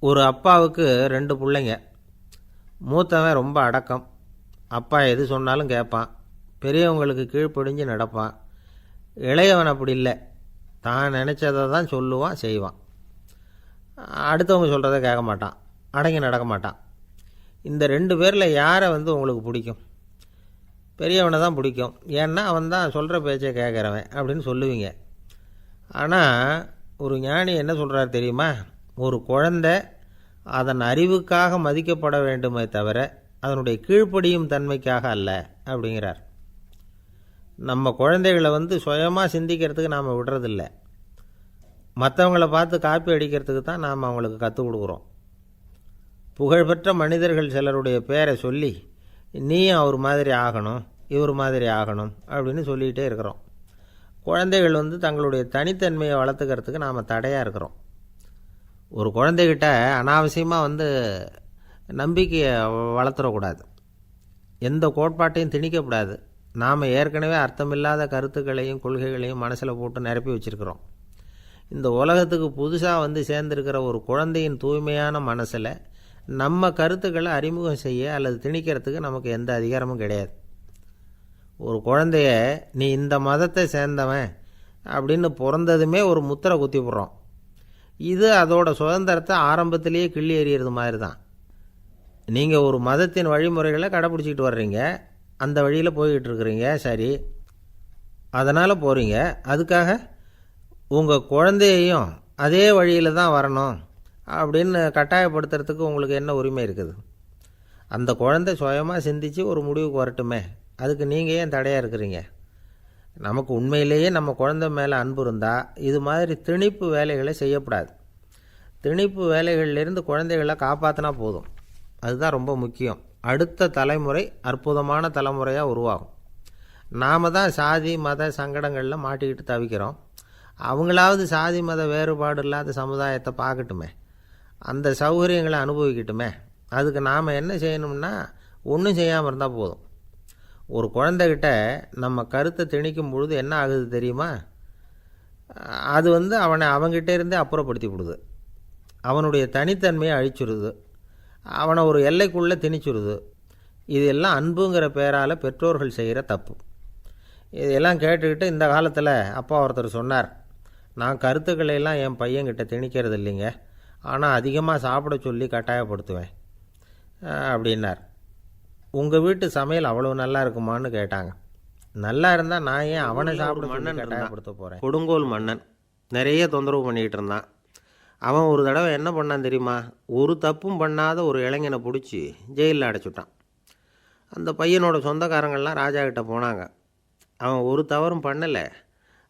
ஒரு அப்பாவுக்கு 2 பிள்ளைங்க. மூத்தவன் ரொம்ப அடக்கம். அப்பா எது சொன்னாலும் கேட்பான். பெரியவங்களுக்கு கீழ்ப்படிஞ்சு நடப்பான். இளையவன் அப்படி இல்லை. தான் நினச்சதை தான் சொல்லுவான், செய்வான். அடுத்தவங்க சொல்கிறத கேட்க மாட்டான், அடங்கி நடக்க மாட்டான். இந்த 2 பேரில் யாரை உங்களுக்கு பிடிக்கும்? பெரியவனை தான் பிடிக்கும். ஏன்னா அவன் தான் சொல்கிற பேச்சை கேட்குறவன் அப்படின்னு சொல்லுவீங்க. ஆனால் ஒரு ஞானி என்ன சொல்கிறார் தெரியுமா? ஒரு குழந்தை அதன் அறிவுக்காக மதிக்கப்பட வேண்டுமே தவிர அதனுடைய கீழ்ப்படியும் தன்மைக்காக அல்ல அப்படிங்கிறார். நம்ம குழந்தைகளை சுயமாக சிந்திக்கிறதுக்கு நாம் விடுறதில்ல. மற்றவங்களை பார்த்து காப்பி அடிக்கிறதுக்கு தான் நாம் அவங்களுக்கு கற்றுக் கொடுக்குறோம். புகழ்பெற்ற மனிதர்கள் சிலருடைய பேரை சொல்லி நீயும் அவர் மாதிரி ஆகணும், இவர் மாதிரி ஆகணும் அப்படின்னு சொல்லிகிட்டே இருக்கிறோம். குழந்தைகள் தங்களுடைய தனித்தன்மையை வளர்த்துக்கிறதுக்கு நாம் தடையாக இருக்கிறோம். ஒரு குழந்தைகிட்ட அனாவசியமாக நம்பிக்கையை வளர்த்துறக்கூடாது. எந்த கோட்பாட்டையும் திணிக்கக்கூடாது. நாம் ஏற்கனவே அர்த்தமில்லாத கருத்துக்களையும் கொள்கைகளையும் மனசில் போட்டு நிரப்பி வச்சுருக்கிறோம். இந்த உலகத்துக்கு புதுசாக சேர்ந்திருக்கிற ஒரு குழந்தையின் தூய்மையான மனசில் நம்ம கருத்துக்களை அறிமுகம் செய்ய அல்லது திணிக்கிறதுக்கு நமக்கு எந்த அதிகாரமும் கிடையாது. ஒரு குழந்தைய நீ இந்த மதத்தை சேர்ந்தவன் அப்படின்னு பிறந்ததுமே ஒரு முத்திரை குத்தி போடுறோம். இது அதோட சுதந்திரத்தை ஆரம்பத்திலேயே கிள்ளி எறிகிறது மாதிரி தான். நீங்கள் ஒரு மதத்தின் வழிமுறைகளை கடைப்பிடிச்சிக்கிட்டு வர்றீங்க, அந்த வழியில் போய்கிட்டு இருக்கிறீங்க, சரி, அதனால் போகிறீங்க. அதுக்காக உங்கள் குழந்தையையும் அதே வழியில் தான் வரணும் அப்படின்னு கட்டாயப்படுத்துறதுக்கு உங்களுக்கு என்ன உரிமை இருக்குது? அந்த குழந்தை சுயமாக சிந்தித்து ஒரு முடிவுக்கு வரட்டுமே, அதுக்கு நீங்கள் ஏன் தடையாக இருக்கிறீங்க? நமக்கு உண்மையிலேயே நம்ம குழந்தை மேலே அன்பு இருந்தால் இது மாதிரி திணிப்பு வேலைகளை செய்யக்கூடாது. திணிப்பு வேலைகளிலிருந்து குழந்தைகளை காப்பாற்றினா போதும். அதுதான் ரொம்ப முக்கியம். அடுத்த தலைமுறை அற்புதமான தலைமுறையாக உருவாகும். நாம் தான் சாதி மத சங்கடங்களில் மாட்டிக்கிட்டு தவிக்கிறோம். அவங்களாவது சாதி மத வேறுபாடு இல்லாத சமுதாயத்தை பார்க்கட்டுமே, அந்த சௌகரியங்களை அனுபவிக்கட்டுமே. அதுக்கு நாம் என்ன செய்யணும்னா ஒன்றும் செய்யாமல் இருந்தால் போதும். ஒரு குழந்தைகிட்ட நம்ம கருத்தை திணிக்கும் பொழுது என்ன ஆகுது தெரியுமா? அது அவனை அவங்ககிட்ட இருந்தே அப்புறப்படுத்தி விடுது. அவனுடைய தனித்தன்மையை அழிச்சுடுது. அவனை ஒரு எல்லைக்குள்ளே திணிச்சுடுது. இதெல்லாம் அன்புங்கிற பேரால் பெற்றோர்கள் செய்கிற தப்பு. இதெல்லாம் கேட்டுக்கிட்டு இந்த காலத்தில் அப்பா ஒருத்தர் சொன்னார், நான் கருத்துக்களையெல்லாம் என் பையன்கிட்ட திணிக்கிறது இல்லைங்க, ஆனால் அதிகமாக சாப்பிட சொல்லி கட்டாயப்படுத்துவேன் அப்படின்னார். உங்கள் வீட்டு சமையல் அவ்வளோ நல்லா இருக்குமான்னு கேட்டாங்க. நல்லா இருந்தால் நான் ஏன் அவனை சாப்பிட மன்னன் கட்டாயப்படுத்த போகிறேன்? கொடுங்கோல் மன்னன் நிறைய தொந்தரவு பண்ணிக்கிட்டு இருந்தான். அவன் ஒரு தடவை என்ன பண்ணான் தெரியுமா? ஒரு தப்பும் பண்ணாத ஒரு இளைஞனை பிடிச்சி ஜெயிலில் அடைச்சிட்டான். அந்த பையனோட சொந்தக்காரங்கள்லாம் ராஜா கிட்ட போனாங்க. அவன் ஒரு தவறும் பண்ணலை,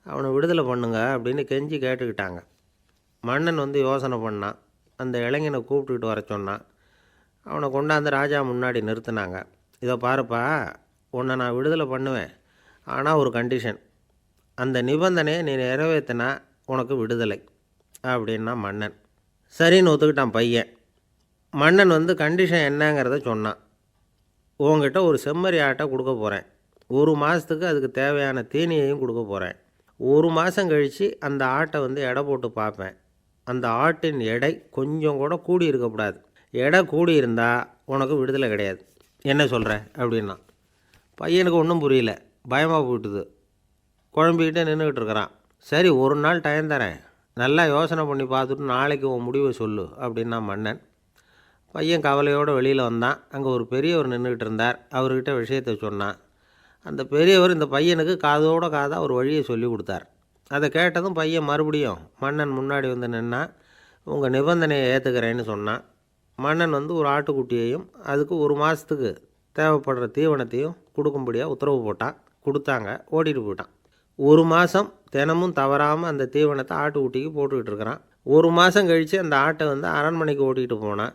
அவனை விடுதலை பண்ணுங்க அப்படின்னு கெஞ்சி கேட்டுக்கிட்டாங்க. மன்னன் யோசனை பண்ணான். அந்த இளைஞனை கூப்பிட்டுக்கிட்டு வர சொன்னான். அவனை கொண்டாந்து ராஜா முன்னாடி நிறுத்தினாங்க. இதை பாருப்பா, உன்னை நான் விடுதலை பண்ணுவேன், ஆனால் ஒரு கண்டிஷன். அந்த நிபந்தனையை நீ நிறைவேற்றினா உனக்கு விடுதலை அப்படின்னா மன்னன். சரின்னு ஒத்துக்கிட்டான் பையன். மன்னன் கண்டிஷன் என்னங்கிறத சொன்னான். உங்ககிட்ட ஒரு செம்மறி ஆட்டை கொடுக்க போகிறேன். 1 மாதத்துக்கு அதுக்கு தேவையான தீனியையும் கொடுக்க போகிறேன். 1 மாதம் கழித்து அந்த ஆட்டை எடை போட்டு பார்ப்பேன். அந்த ஆட்டின் எடை கொஞ்சம் கூட கூடி இருக்கக்கூடாது. எடை கூடி இருந்தால் உனக்கு விடுதலை கிடையாது. என்ன சொல்கிற அப்படின்னா. பையனுக்கு ஒன்றும் புரியல, பயமாக போயிட்டுது. குழம்பிக்கிட்டே நின்றுக்கிட்டு இருக்கிறான். சரி, ஒரு நாள் டைம் தரேன், நல்லா யோசனை பண்ணி பார்த்துட்டு நாளைக்கு உன் முடிவை சொல்லு அப்படின்னா மன்னன். பையன் கவலையோடு வெளியில் வந்தான். அங்கே ஒரு பெரியவர் நின்றுக்கிட்டு இருந்தார். அவர்கிட்ட விஷயத்தை சொன்னான். அந்த பெரியவர் இந்த பையனுக்கு காதோட காதாக ஒரு வழியை சொல்லி கொடுத்தார். அதை கேட்டதும் பையன் மறுபடியும் மன்னன் முன்னாடி நின்னா, உங்கள் நிபந்தனையை ஏற்றுக்கிறேன்னு சொன்னான். மன்னன் ஒரு ஆட்டுக்குட்டியையும் அதுக்கு 1 மாதத்துக்கு தேவைப்படுற தீவனத்தையும் கொடுக்கும்படியாக உத்தரவு போட்டான். கொடுத்தாங்க, ஓட்டிகிட்டு போயிட்டான். 1 மாதம் தினமும் தவறாமல் அந்த தீவனத்தை ஆட்டுக்குட்டிக்கு போட்டுக்கிட்டு இருக்கிறான். 1 மாதம் கழித்து அந்த ஆட்டை அரண்மனைக்கு ஓட்டிகிட்டு போனான்.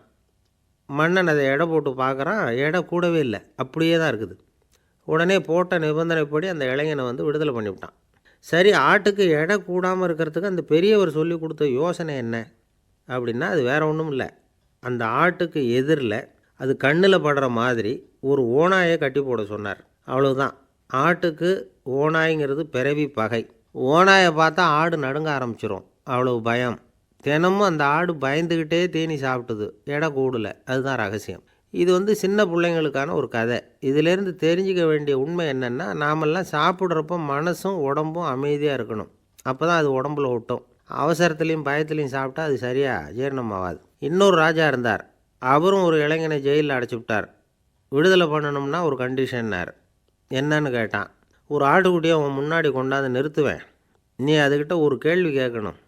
மன்னன் அதை எடை போட்டு பார்க்குறான். எடை கூடவே இல்லை, அப்படியே தான் இருக்குது. உடனே போட்ட நிபந்தனைப்படி அந்த இளைஞனை விடுதலை பண்ணிவிட்டான். சரி, ஆட்டுக்கு எடை கூடாமல் இருக்கிறதுக்கு அந்த பெரியவர் சொல்லி கொடுத்த யோசனை என்ன அப்படின்னா, அது வேறு ஒன்றும் இல்லை. அந்த ஆட்டுக்கு எதிரில் அது கண்ணில் படுற மாதிரி ஒரு ஓநாயை கட்டி போட சொன்னார். அவ்வளவுதான். ஆட்டுக்கு ஓநாய்ங்கிறது பிறவி பகை. ஓநாயை பார்த்தா ஆடு நடுங்க ஆரம்பிச்சிரும், அவ்வளவு பயம். தினமும் அந்த ஆடு பயந்துக்கிட்டே தீனி சாப்பிட்டுது, எடை கூடலை. அதுதான் ரகசியம். இது சின்ன பிள்ளைங்களுக்கான ஒரு கதை. இதிலேருந்து தெரிஞ்சிக்க வேண்டிய உண்மை என்னென்னா, நாமெல்லாம் சாப்பிட்றப்போ மனசும் உடம்பும் அமைதியாக இருக்கணும். அப்போ தான் அது உடம்புல ஒட்டும். அவசரத்துலேயும் பயத்துலேயும் சாப்பிட்டா அது சரியாக ஜீரணமாகாது. இன்னொரு ராஜா இருந்தார். அவரும் ஒரு இளைஞனை ஜெயிலில் அடைச்சி விட்டார். விடுதலை பண்ணணும்னா ஒரு கண்டிஷன்னார். என்னன்னு கேட்டான். ஒரு ஆட்டுக்குட்டியை உன் முன்னாடி கொண்டாந்து நிறுத்துவேன். நீ அதுக்கிட்ட ஒரு கேள்வி கேட்கணும்.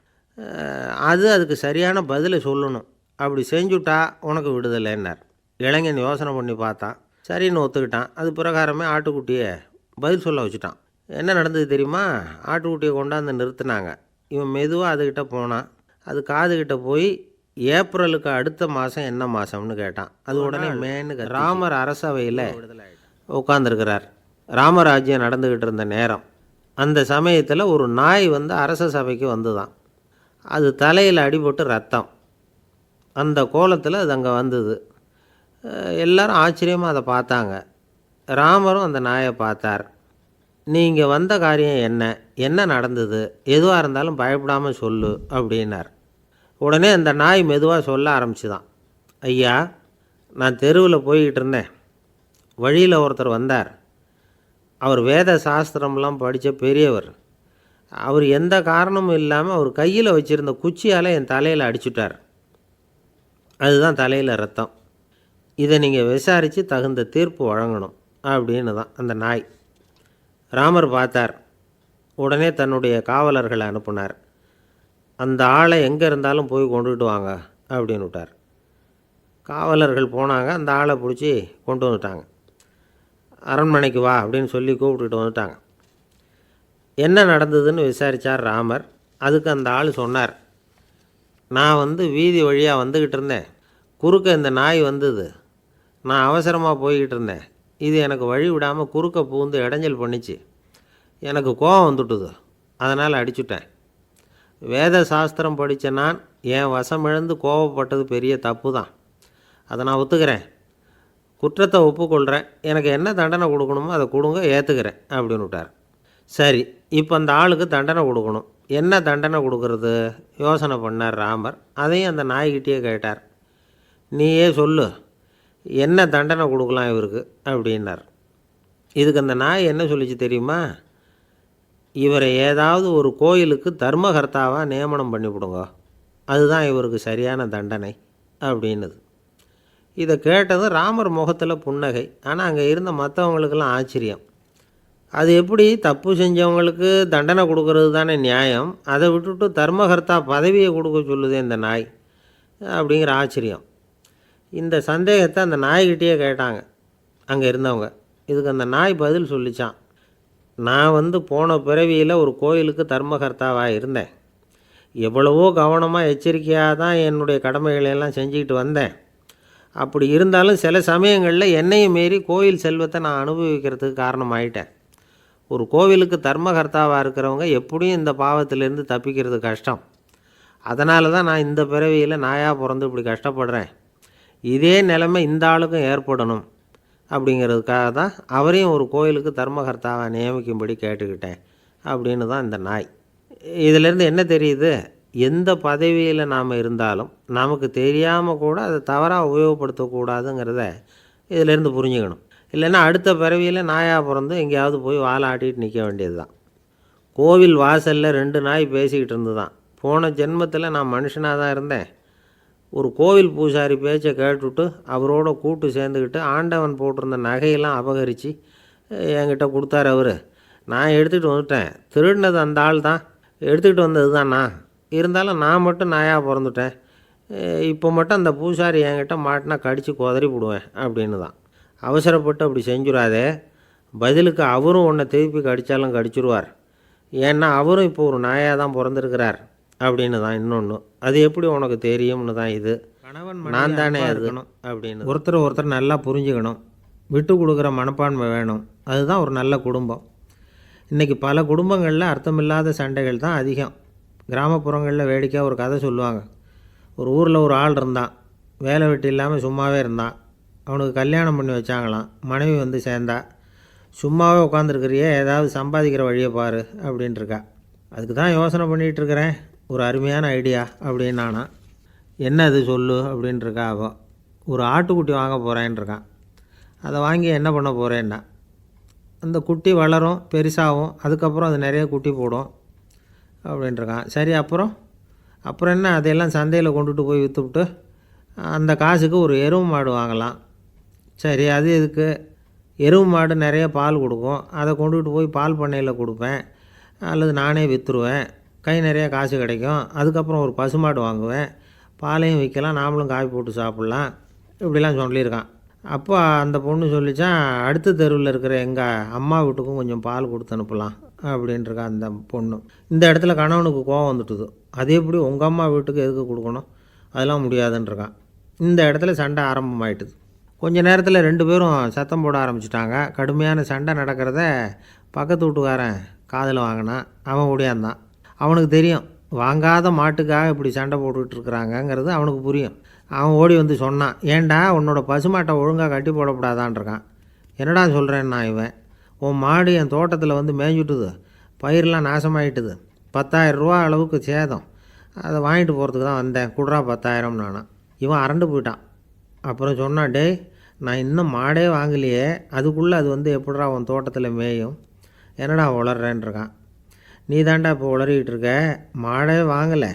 அதுக்கு சரியான பதிலை சொல்லணும். அப்படி செஞ்சுட்டா உனக்கு விடுதலைன்னார். இளைஞன் யோசனை பண்ணி பார்த்தான். சரின்னு ஒத்துக்கிட்டான். அது பிரகாரமே ஆட்டுக்குட்டியை பதில் சொல்ல வச்சுட்டான். என்ன நடந்தது தெரியுமா? ஆட்டுக்குட்டியை கொண்டாந்து நிறுத்தினாங்க. இவன் மெதுவாக அதுக்கிட்ட போனான். அது காதுகிட்ட போய் ஏப்ரலுக்கு அடுத்த மாதம் என்ன மாதம்னு கேட்டான். அது உடனே மேனு. ராமர் அரசவையில் உட்காந்துருக்கிறார். ராமராஜ்யம் நடந்துக்கிட்டு இருந்த நேரம். அந்த சமயத்தில் ஒரு நாய் அரச சபைக்கு வந்துதான். அது தலையில் அடிபட்டு ரத்தம். அந்த கோலத்தில் அது அங்கே வந்தது. எல்லாரும் ஆச்சரியமாக அதை பார்த்தாங்க. ராமரும் அந்த நாயை பார்த்தார். நீங்கள் வந்த காரியம் என்ன நடந்தது? எதுவாக இருந்தாலும் பயப்படாமல் சொல்லு அப்படின்னார். உடனே அந்த நாய் மெதுவாக சொல்ல ஆரம்பிச்சுதான். ஐயா, நான் தெருவில் போய்கிட்டு இருந்தேன். வழியில் ஒருத்தர் வந்தார். அவர் வேத சாஸ்திரம்லாம் படித்த பெரியவர். அவர் எந்த காரணமும் இல்லாமல் அவர் கையில் வச்சுருந்த குச்சியால் என் தலையில் அடிச்சுட்டார். அதுதான் தலையில் ரத்தம். இதை நீங்கள் விசாரித்து தகுந்த தீர்ப்பு வழங்கணும் அப்படின்னு தான் அந்த நாய். ராமர் பார்த்தார். உடனே தன்னுடைய காவலர்களை அனுப்புனார். அந்த ஆளை எங்கே இருந்தாலும் போய் கொண்டுகிட்டு வாங்க அப்படின்னு விட்டார். காவலர்கள் போனாங்க. அந்த ஆளை பிடிச்சி கொண்டு வந்துட்டாங்க. அரண்மனைக்கு வா அப்படின்னு சொல்லி கூப்பிட்டுட்டு வந்துட்டாங்க. என்ன நடந்ததுன்னு விசாரித்தார் ராமர். அதுக்கு அந்த ஆள் சொன்னார். நான் வீதி வழியாக வந்துக்கிட்டு இருந்தேன். குறுக்க இந்த நாய் வந்தது. நான் அவசரமாக போய்கிட்டு இருந்தேன். இது எனக்கு வழி விடாமல் குறுக்க பூந்து இடைஞ்சல் பண்ணிச்சு. எனக்கு கோபம் வந்துட்டுது. அதனால் அடிச்சுட்டேன். வேத சாஸ்திரம் படித்த நான் என் வசமிழந்து கோபப்பட்டது பெரிய தப்பு தான். அதை நான் ஒத்துக்கிறேன். குற்றத்தை ஒப்புக்கொள்கிறேன். எனக்கு என்ன தண்டனை கொடுக்கணுமோ அதை கொடுங்க, ஏற்றுக்கிறேன் அப்படின்னு விட்டார். சரி, இப்போ அந்த ஆளுக்கு தண்டனை கொடுக்கணும். என்ன தண்டனை கொடுக்கறது யோசனை பண்ணார் ராமர். அதையும் அந்த நாய்கிட்டே கேட்டார். நீயே சொல்லு, என்ன தண்டனை கொடுக்கலாம் இவருக்கு அப்படின்னார். இதுக்கு அந்த நாய் என்ன சொல்லிச்சு தெரியுமா? இவரை ஏதாவது ஒரு கோயிலுக்கு தர்மகர்த்தாவாக நியமனம் பண்ணிவிடுங்க, அதுதான் இவருக்கு சரியான தண்டனை அப்படின்னுது. இதை கேட்டதும் ராமர் முகத்தில் புன்னகை. ஆனால் அங்கே இருந்த மற்றவங்களுக்கெல்லாம் ஆச்சரியம். அது எப்படி தப்பு செஞ்சவங்களுக்கு தண்டனை கொடுக்கறது தானே நியாயம், அதை விட்டுட்டு தர்மகர்த்தா பதவியை கொடுக்க சொல்லுதே இந்த நாய் அப்படிங்கிற ஆச்சரியம். இந்த சந்தேகத்தை அந்த நாய்கிட்டேயே கேட்டாங்க அங்கே இருந்தவங்க. இதுக்கு அந்த நாய் பதில் சொல்லிச்சான். நான் போன பிறவியில் ஒரு கோயிலுக்கு தர்மகர்த்தாவாக இருந்தேன். எவ்வளவோ கவனமாக எச்சரிக்கையாக தான் என்னுடைய கடமைகளையெல்லாம் செஞ்சுக்கிட்டு வந்தேன். அப்படி இருந்தாலும் சில சமயங்களில் என்னையும் மீறி கோயில் செல்வத்தை நான் அனுபவிக்கிறதுக்கு காரணமாயிட்டேன். ஒரு கோவிலுக்கு தர்மகர்த்தாவாக இருக்கிறவங்க எப்படியும் இந்த பாவத்திலேருந்து தப்பிக்கிறது கஷ்டம். அதனால தான் நான் இந்த பிறவியில் நாயாக பிறந்து இப்படி கஷ்டப்படுறேன். இதே நிலைமை இந்த ஆளுக்கும் ஏற்படணும் அப்படிங்கிறதுக்காக தான் அவரையும் ஒரு கோயிலுக்கு தர்மகர்த்தாவை நியமிக்கும்படி கேட்டுக்கிட்டேன் அப்படின்னு தான் இந்த நாய். இதிலேருந்து என்ன தெரியுது? எந்த பதவியில் நாம் இருந்தாலும் நமக்கு தெரியாமல் கூட அதை தவறாக உபயோகப்படுத்தக்கூடாதுங்கிறத இதிலேருந்து புரிஞ்சுக்கணும். இல்லைன்னா அடுத்த பிறவியில் நாயாக பிறந்து எங்கேயாவது போய் வாழை ஆட்டிகிட்டு நிற்க வேண்டியது தான். கோவில் வாசலில் 2 நாய் பேசிக்கிட்டு இருந்து தான். போன ஜென்மத்தில் நான் மனுஷனாக தான் இருந்தேன். ஒரு கோவில் பூசாரி பேச்சை கேட்டுவிட்டு அவரோட கூட்டு சேர்ந்துக்கிட்டு ஆண்டவன் போட்டிருந்த நகையெல்லாம் அபகரித்து என்கிட்ட கொடுத்தாரு அவர். நான் எடுத்துகிட்டு வந்துட்டேன். திருடினது அந்த ஆள் தான், எடுத்துக்கிட்டு வந்தது தான் நான். இருந்தாலும் நான் மட்டும் நாயாக பிறந்துட்டேன். இப்போ மட்டும் அந்த பூசாரி என்கிட்ட மாட்டினா கடித்து குதறி விடுவேன் அப்படின்னு தான். அவசரப்பட்டு அப்படி செஞ்சுடாதே. பதிலுக்கு அவரும் உன்னை திருப்பி கடித்தாலும் கடிச்சிருவார். ஏன்னா அவரும் இப்போ ஒரு நாயாக தான் பிறந்திருக்கிறார் அப்படின்னு தான் இன்னொன்று. அது எப்படி உனக்கு தெரியும்னு தான் இது. கணவன் நான் தானே இருக்கணும் அப்படின்னு ஒருத்தர் நல்லா புரிஞ்சுக்கணும். விட்டு கொடுக்குற மனப்பான்மை வேணும். அதுதான் ஒரு நல்ல குடும்பம். இன்றைக்கி பல குடும்பங்களில் அர்த்தமில்லாத சண்டைகள் தான் அதிகம். கிராமப்புறங்களில் வேடிக்கையாக ஒரு கதை சொல்லுவாங்க. ஒரு ஊரில் ஒரு ஆள் இருந்தான். வேலை வெட்டி இல்லாமல் சும்மாவே இருந்தான். அவனுக்கு கல்யாணம் பண்ணி வச்சாங்களாம். மனைவி சேர்ந்தா. சும்மாவே உட்காந்துருக்கிறியே, ஏதாவது சம்பாதிக்கிற வழியை பாரு அப்படின்ட்டுருக்கா. அதுக்கு தான் யோசனை பண்ணிகிட்ருக்கிறேன். ஒரு அருமையான ஐடியா அப்படின்னானா. என்ன அது சொல்லு அப்படின்ட்டுருக்கா அவன். ஒரு ஆட்டுக்குட்டி வாங்க போகிறேன்ருக்கான். அதை வாங்கி என்ன பண்ண போகிறேன்னா, அந்த குட்டி வளரும், பெருசாகும், அதுக்கப்புறம் அது நிறைய குட்டி போடும் அப்படின்ட்டுருக்கான். சரி, அப்புறம் என்ன, அதையெல்லாம் சந்தையில் கொண்டுட்டு போய் விற்றுவிட்டு அந்த காசுக்கு ஒரு எருவு மாடு வாங்கலாம். சரி, அது எதுக்கு? எருவு மாடு நிறைய பால் கொடுக்கும், அதை கொண்டுகிட்டு போய் பால் பண்ணையில் கொடுப்பேன், அல்லது நானே விற்றுருவேன், கை நிறைய காசு கிடைக்கும். அதுக்கப்புறம் ஒரு பசுமாடு வாங்குவேன், பாலையும் விற்கலாம், நாமளும் காய் போட்டு சாப்பிட்லாம், இப்படிலாம் சொல்லியிருக்கான். அப்போ அந்த பொண்ணு சொல்லிச்சான், அடுத்த தெருவில் இருக்கிற எங்கள் அம்மா வீட்டுக்கும் கொஞ்சம் பால் கொடுத்து அனுப்பலாம் அப்படின்ட்டுருக்கான் அந்த பொண்ணு. இந்த இடத்துல கணவனுக்கு கோவம் வந்துட்டுது. அது எப்படி உங்கள் அம்மா வீட்டுக்கு எதுக்கு கொடுக்கணும், அதெல்லாம் முடியாதுன்ட்ருக்கான். இந்த இடத்துல சண்டை ஆரம்பமாயிட்டுது. கொஞ்ச நேரத்தில் 2 பேரும் சத்தம் போட ஆரம்பிச்சிட்டாங்க. கடுமையான சண்டை நடக்கிறத பக்கத்து வீட்டுக்காரன் காதில் வாங்கினான். அவன் ஓடியாந்தான். அவனுக்கு தெரியும், வாங்காத மாட்டுக்காக இப்படி சண்டை போட்டுக்கிட்டு இருக்கிறாங்கங்கிறது அவனுக்கு புரியும். அவன் ஓடி வந்து சொன்னான், ஏண்டா உன்னோட பசுமாட்டை ஒழுங்காக கட்டி போடக்கூடாதான்ருக்கான். என்னடா சொல்கிறேன்னா இவன், உன் மாடு என் தோட்டத்தில் வந்து மேய்ஞ்சுட்டுது, பயிரெலாம் நாசமாயிட்டுது, 10,000 ரூபா அளவுக்கு சேதம், அதை வாங்கிட்டு போகிறதுக்கு தான் வந்தேன், குட்ரா 10,000 நானான். இவன் அரண்டு போயிட்டான். அப்புறம் சொன்னான், டேய் நான் இன்னும் மாடே வாங்கலையே, அதுக்குள்ளே அது வந்து எப்படிடா உன் தோட்டத்தில் மேயும், என்னடா உளறேன்ருக்கான். நீ தாண்டா இப்போ உளறிக்கிட்டு இருக்க, மாடே வாங்கலை,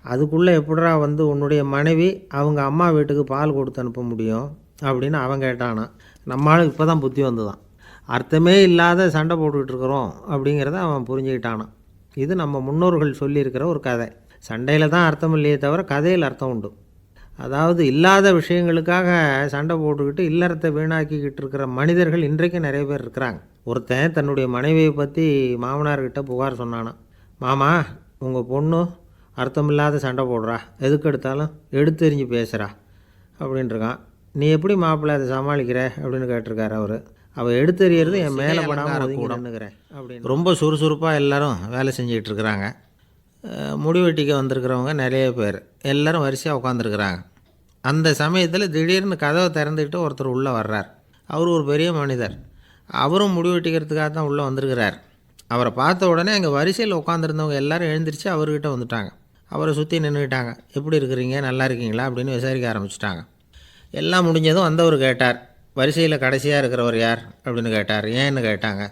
அதுக்குள்ளே எப்படிடா வந்து உன்னுடைய மனைவி அவங்க அம்மா வீட்டுக்கு பால் கொடுத்து அனுப்ப முடியும் அப்படின்னு அவன் கேட்டானான். நம்மளுக்கு இப்போ தான் புத்தி வந்துதான். அர்த்தமே இல்லாத சண்டை போட்டுக்கிட்டு இருக்கிறோம் அப்படிங்கிறத அவன் புரிஞ்சுக்கிட்டானான். இது நம்ம முன்னோர்கள் சொல்லியிருக்கிற ஒரு கதை. சண்டையில் தான் அர்த்தம் இல்லையே தவிர கதையில் அர்த்தம் உண்டு. அதாவது இல்லாத விஷயங்களுக்காக சண்டை போட்டுக்கிட்டு இல்லறத்தை வீணாக்கிக்கிட்டு இருக்கிற மனிதர்கள் இன்றைக்கு நிறைய பேர் இருக்கிறாங்க. ஒருத்தன் தன்னுடைய மனைவியை பற்றி மாமனார்கிட்ட புகார் சொன்னானா, மாமா உங்கள் பொண்ணு அர்த்தமில்லாத சண்டை போடுறா, எதுக்கு எடுத்தாலும் எடுத்தெறிஞ்சு பேசுகிறா அப்படின்ட்டுருக்கான். நீ எப்படி மாப்பிள்ளை அதை சமாளிக்கிற அப்படின்னு கேட்டிருக்காரு அவர். அவள் எடுத்தெறியறது என் மேலே படாமல் நின்றுக்கிறேன் அப்படின்னு. ரொம்ப சுறுசுறுப்பாக எல்லோரும் வேலை செஞ்சிகிட்டு இருக்கிறாங்க. முடிவெட்டிக்க வந்திருக்கிறவங்க நிறைய பேர் எல்லோரும் வரிசையாக உட்காந்துருக்குறாங்க. அந்த சமயத்தில் திடீர்னு கதவை திறந்துக்கிட்டு ஒருத்தர் உள்ளே வர்றார். அவர் ஒரு பெரிய மனிதர். அவரும் முடிவெட்டிக்கிறதுக்காக தான் உள்ளே வந்திருக்கிறார். அவரை பார்த்த உடனே அங்கே வரிசையில் உட்காந்துருந்தவங்க எல்லோரும் எழுந்திரிச்சு அவர்கிட்ட வந்துட்டாங்க. அவரை சுற்றி நின்றுக்கிட்டாங்க. எப்படி இருக்கிறீங்க, நல்லா இருக்கீங்களா அப்படின்னு விசாரிக்க ஆரம்பிச்சிட்டாங்க. எல்லாம் முடிஞ்சதும் வந்தவர் கேட்டார், வரிசையில் கடைசியாக இருக்கிறவர் யார் அப்படின்னு கேட்டார். ஏன்னு கேட்டாங்க.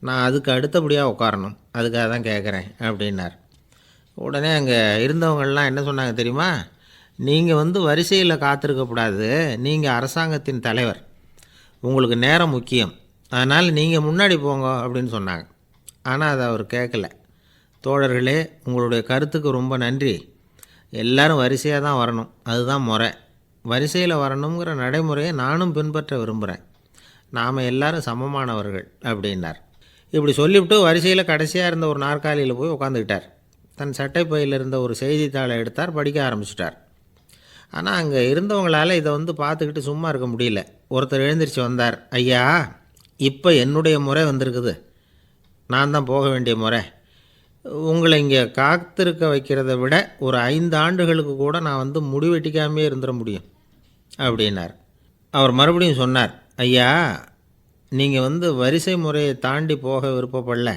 நான் அதுக்கு அடுத்தபடியாக உட்காரணும், அதுக்காக தான் கேட்குறேன் அப்படின்னார். உடனே அங்கே இருந்தவங்கள்லாம் என்ன சொன்னாங்க தெரியுமா, நீங்கள் வந்து வரிசையில் காத்திருக்கக்கூடாது, நீங்கள் அரசாங்கத்தின் தலைவர், உங்களுக்கு நேரம் முக்கியம், அதனால் நீங்கள் முன்னாடி போங்க அப்படின்னு சொன்னாங்க. ஆனால் அதை அவர் கேட்கல. தோழர்களே, உங்களுடைய கருத்துக்கு ரொம்ப நன்றி, எல்லோரும் வரிசையாக தான் வரணும், அதுதான் முறை, வரிசையில் வரணுங்கிற நடைமுறையை நானும் பின்பற்ற விரும்புகிறேன், நாம் எல்லோரும் சமமானவர்கள் அப்படின்னார். இப்படி சொல்லிவிட்டு வரிசையில் கடைசியாக இருந்த ஒரு நாற்காலியில் போய் உட்காந்துக்கிட்டார். தன் சட்டை பையில் இருந்த ஒரு செய்தித்தாளை எடுத்தார், படிக்க ஆரம்பிச்சிட்டார். ஆனால் அங்கே இருந்தவங்களால் இதை வந்து பார்த்துக்கிட்டு சும்மா இருக்க முடியல. ஒருத்தர் எழுந்திரிச்சு வந்தார். ஐயா, இப்போ என்னுடைய முறை வந்திருக்குது, நான் தான் போக வேண்டிய முறை, உங்களை இங்கே காத்திருக்க வைக்கிறத விட ஒரு 5 ஆண்டுகளுக்கு கூட நான் வந்து முடிவெட்டிக்காமே இருந்துட முடியும் அப்படின்னார். அவர் மறுபடியும் சொன்னார், ஐயா நீங்கள் வந்து வரிசை முறையை தாண்டி போக விருப்பப்படல,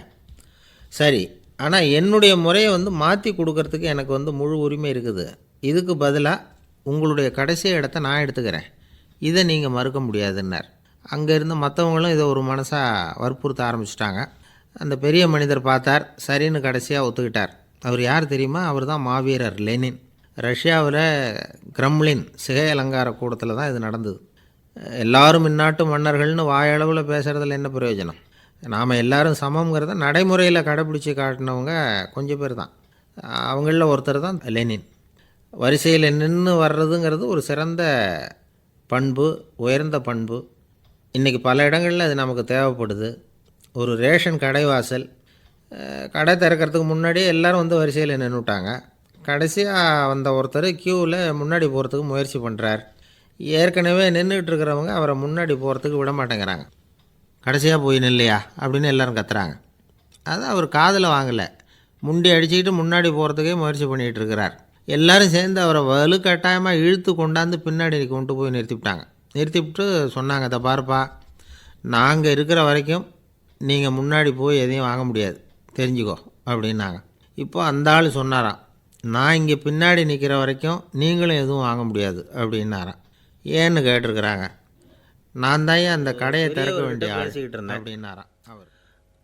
சரி, ஆனால் என்னுடைய முறையை வந்து மாற்றி கொடுக்கறதுக்கு எனக்கு வந்து முழு உரிமை இருக்குது, இதுக்கு பதிலாக உங்களுடைய கடைசி இடத்த நான் எடுத்துக்கிறேன், இதை நீங்கள் மறுக்க முடியாதுன்னார். அங்கே இருந்த மற்றவங்களும் இதை ஒரு மனசாக வற்புறுத்த ஆரம்பிச்சிட்டாங்க. அந்த பெரிய மனிதர் பார்த்தார், சரின்னு கடைசியாக ஒத்துக்கிட்டார். அவர் யார் தெரியுமா, அவர் தான் மாவீரர் லெனின். ரஷ்யாவில் கிரெம்ளின் சிகை அலங்கார கூடத்தில் தான் இது நடந்தது. எல்லாரும் இந்நாட்டு மன்னர்கள்னு வாயளவில் பேசுகிறதுல என்ன பிரயோஜனம், நாம் எல்லோரும் சமங்கிறத நடைமுறையில் கடைப்பிடிச்சி காட்டினவங்க கொஞ்சம் பேர் தான். அவங்களில் ஒருத்தர் தான் லெனின். வரிசையில் நின்று வர்றதுங்கிறது ஒரு சிறந்த பண்பு, உயர்ந்த பண்பு. இன்றைக்கி பல இடங்களில் அது நமக்கு தேவைப்படுது. ஒரு ரேஷன் கடைவாசல், கடை திறக்கிறதுக்கு முன்னாடியே எல்லோரும் வந்து வரிசையில் நின்றுட்டாங்க. கடைசியாக வந்த ஒருத்தர் க்யூவில் முன்னாடி போகிறதுக்கு முயற்சி பண்ணுறார். ஏற்கனவே நின்றுக்கிட்டு இருக்கிறவங்க அவரை முன்னாடி போகிறதுக்கு விட மாட்டேங்கிறாங்க. கடைசியாக போய் நில்லையா அப்படின்னு எல்லோரும் கத்துறாங்க. அது அவர் காதில் வாங்கலை. முண்டி அடிச்சுக்கிட்டு முன்னாடி போகிறதுக்கே முயற்சி பண்ணிகிட்டு இருக்கிறார். எல்லோரும் சேர்ந்து அவரை வலுக்கட்டாயமாக இழுத்து கொண்டாந்து பின்னாடி கொண்டு போய் நிறுத்திவிட்டாங்க. நிறுத்திவிட்டு சொன்னாங்க, அதை பாருப்பா, நாங்கள் இருக்கிற வரைக்கும் நீங்கள் முன்னாடி போய் எதையும் வாங்க முடியாது, தெரிஞ்சுக்கோ அப்படின்னாங்க. இப்போ அந்த ஆள் சொன்னாராம், நான் இங்கே பின்னாடி நிற்கிற வரைக்கும் நீங்களும் எதுவும் வாங்க முடியாது அப்படின்னாராம். ஏன்னு கேட்டிருக்கிறாங்க. நான் தான் அந்த கடையை திறக்க வேண்டிய பேசிக்கிட்டு இருந்தேன் அப்படின்னாராம்.